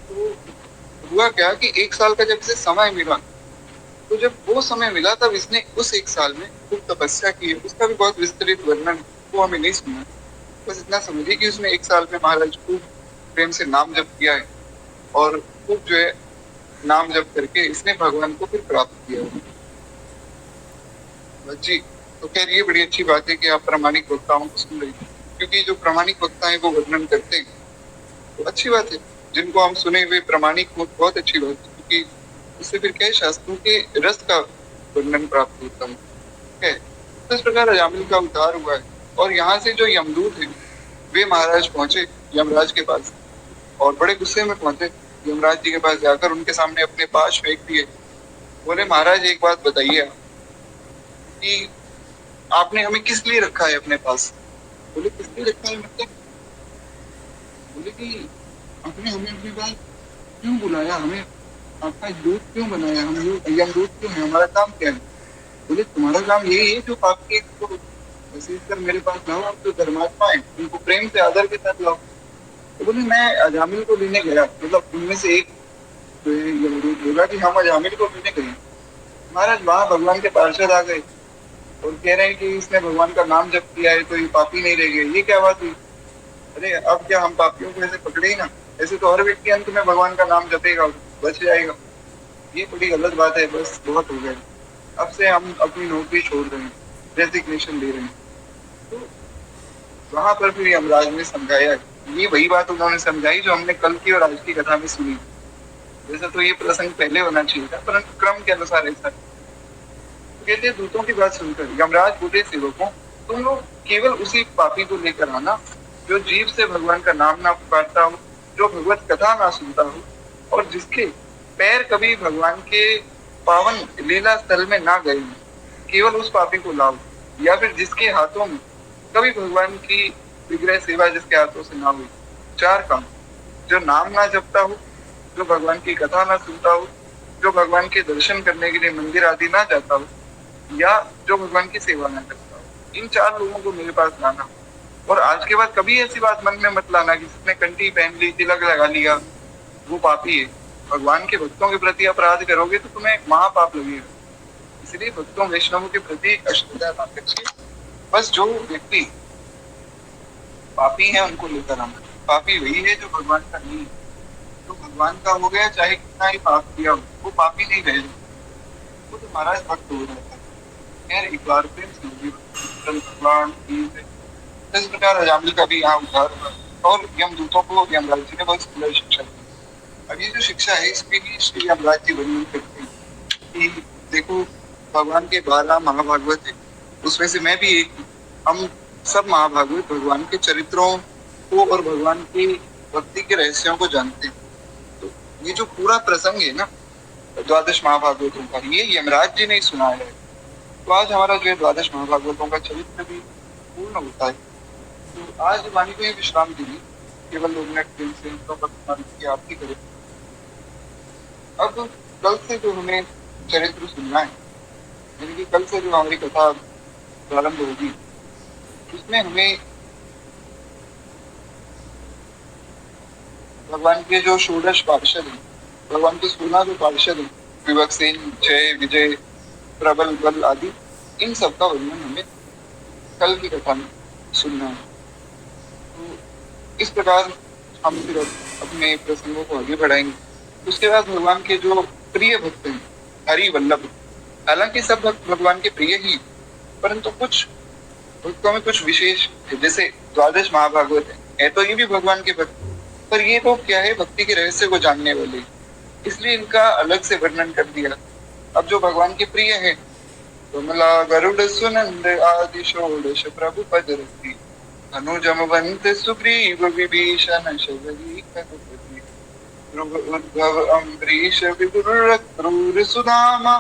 तो हुआ क्या कि 1 साल का जब इसे समय मिला, तो जब वो समय मिला तब इसने उस 1 साल में खूब तपस्या की है। उसका भी बहुत विस्तृत वर्णन वो हमें नहीं सुना, बस इतना समझिए कि उसने 1 साल में महाराज खूब प्रेम से नाम जप किया है और खूब जो है नाम जप करके इसने भगवान को फिर प्राप्त किया है। बस जी, तो खैर ये बड़ी अच्छी बात है कि आप प्रामाणिक वक्ताओं को सुन रहे हैं, क्योंकि जो प्रामाणिक वक्ता है वो वर्णन करते हैं तो अच्छी बात है। जिनको हम सुने हुए प्रामाणिक हो बहुत अच्छी बात है, क्योंकि उससे फिर क्या है, शास्त्रों के रस का वर्णन प्राप्त होता है। तो इस प्रकार अजामिल का उद्धार हुआ है और यहाँ से जो यमदूत है वे महाराज पहुंचे यमराज के पास और बड़े गुस्से में पहुंचे। यमराज जी के पास जाकर उनके सामने अपने पाश फेंक दिए। बोले महाराज एक बात बताइए कि आपने हमें किस लिए रखा है अपने पास? बोले किस लिए रखा है मतलब? बोले कि आपने हमें अपने पास क्यों बुलाया, हमें आपका दूत क्यों बनाया, हम लोग यमदूत क्यों है, हमारा काम क्या है? बोले तुम्हारा काम यही है जो पाप के को वसीयत कर मेरे पास लाओ, आप तो धर्मात्मा है, उनको प्रेम से आदर के साथ लाओ। तो बोले मैं अजामिल को लेने गया, मतलब उनमें से एक तो यमदूत बोला कि हम अजामिल को लेने गए। महाराज वहां भगवान के पार्षद आ गए और कह रहे हैं कि इसने भगवान का नाम जप किया है तो ये पापी नहीं रह गए। ये क्या बात हुई? अरे अब क्या हम पापियों को ऐसे पकड़े ही ना? ऐसे तो हर व्यक्ति अंत में भगवान का नाम जपेगा, बच जाएगा। ये बड़ी गलत बात है, बस बहुत हो गया। अब से हम अपनी नौकरी छोड़ रहे हैं, रेजिग्नेशन दे रहे हैं। तो वहां पर फिर यमराज ने समझाया, ये वही बात उन्होंने समझाई जो हमने कल की और आज की कथा में सुनी। वैसे तो ये प्रसंग पहले होना चाहिए था, परंतु क्रम के अनुसार ऐसा। कहते हैं दूतों की बात सुनकर यमराज बोले सेवकों, तुम लोग केवल उसी पापी को लेकर आना जो जीव से भगवान का नाम ना पुकारता हो, जो भगवत कथा ना सुनता हो और जिसके पैर कभी भगवान के पावन लीला स्थल में ना गए हो। केवल उस पापी को लाओ, या फिर जिसके हाथों में कभी भगवान की विग्रह सेवा जिसके हाथों से ना हुई। 4 काम, जो नाम ना जपता हो, जो भगवान की कथा ना सुनता हो, जो भगवान के दर्शन करने के लिए मंदिर आदि ना जाता हो, या जो भगवान की सेवा ना करता हो। इन 4 लोगों को मेरे पास लाना और आज के बाद कभी ऐसी बात मन में मत लाना कि जिसने कंठी पहन ली, तिलक लगा लिया, वो पापी है। भगवान के भक्तों के प्रति अपराध करोगे तो तुम्हें महापाप लगेगा। इसलिए भक्तों वैष्णवों के प्रति अश्रद्धा ना करिए। बस जो व्यक्ति पापी है उनको लेकर आना। पापी वही है जो भगवान का नहीं है। तो भगवान का हो गया चाहे कितना ही पाप किया हो, वो पापी नहीं रहेगा, वो तो महाराज भक्त हो जाता है। खैर एक बार फिर भगवान इस प्रकार अजामिल का भी यहाँ उद्धार हुआ और यमदूतों को यमराज जी ने बहुत सुंदर शिक्षा दी। अब ये जो शिक्षा है इसमें भी श्री यमराज जी वर्णन करते हैं कि देखो भगवान के 12 महाभागवत है, उसमें से मैं भी एक। हम सब महाभागवत भगवान के चरित्रों को और भगवान की भक्ति के रहस्यों को जानते हैं। तो ये जो पूरा प्रसंग है ना 12 महाभागवतों का, ये यमराज जी ने सुनाया है। तो आज हमारा जो है द्वादश महाभागवतों का चरित्र भी पूर्ण होता है। तो आज वाणी को ही विश्राम दीजिए, केवल 2 मिनट प्रेम से उनका भगवान की आरती करें। अब कल से जो हमें चरित्र सुनना है, यानी कि कल से जो हमारी कथा प्रारंभ होगी, उसमें हमें भगवान के जो षोडश पार्षद हैं, भगवान के 16 जो पार्षद हैं, विवक्षसेन, जय, विजय, प्रबल, बल आदि, इन सब का वर्णन हमें कल की कथा में सुनना है। तो इस प्रकार हम फिर अपने प्रसंगों को आगे बढ़ाएंगे। उसके बाद भगवान के जो प्रिय भक्त हैं, हरि वल्लभ, हालांकि सब भक्त भगवान के प्रिय ही, परंतु कुछ भक्तों में कुछ विशेष है। जैसे द्वादश महाभागवत है तो ये भी भगवान के भक्त, पर ये तो क्या है, भक्ति के रहस्य को जानने वाले, इसलिए इनका अलग से वर्णन कर दिया। अब जो भगवान के प्रिय है, कमला गरुड़ सुनंद आदि षोडश प्रभु पद रति, अनुजमवंत सुग्रीव विभीषण शबरी खगपति, ध्रुव उद्धव अम्बरीश विदुर क्रूर सुदामा,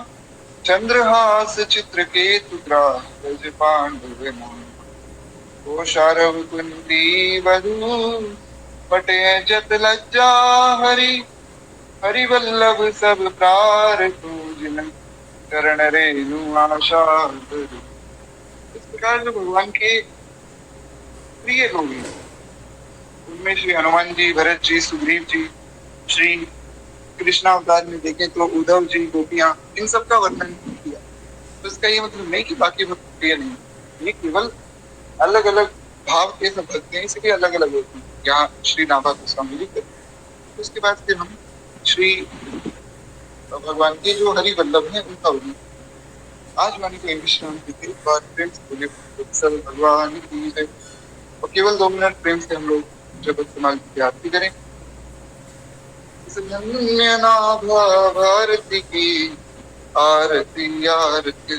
चंद्रहास चित्रकेतु ग्रास पांडव नाम, कोशारव कुंती वधु पटे जत लज्जा हरि, हरि वल्लभ सब प्रार पूजन, चरण रेणु आशा धरि। इस प्रकार जो भगवान के प्रिय लोग हैं, उनमें श्री हनुमान जी, भरत जी, सुग्रीव जी, श्री कृष्णा अवतार में देखें तो उद्धव जी, गोपियां, इन सब का वर्णन किया। तो इसका ये मतलब नहीं कि बाकी भक्त प्रिय नहीं, ये केवल अलग अलग भाव के सब भक्त हैं, इसलिए अलग अलग होते हैं। यहाँ श्री नाभा गोस्वामी जी करते हैं। उसके बाद फिर हम श्री भगवान के जो हरि वल्लभ हैं उनका वर्णन। आज वाणी को विश्राम देते बाद प्रेम से बोले सब भगवान की जय। और केवल 2 मिनट प्रेम से हम लोग जब इस्तेमाल की आरती करें। भारती की आरती आरती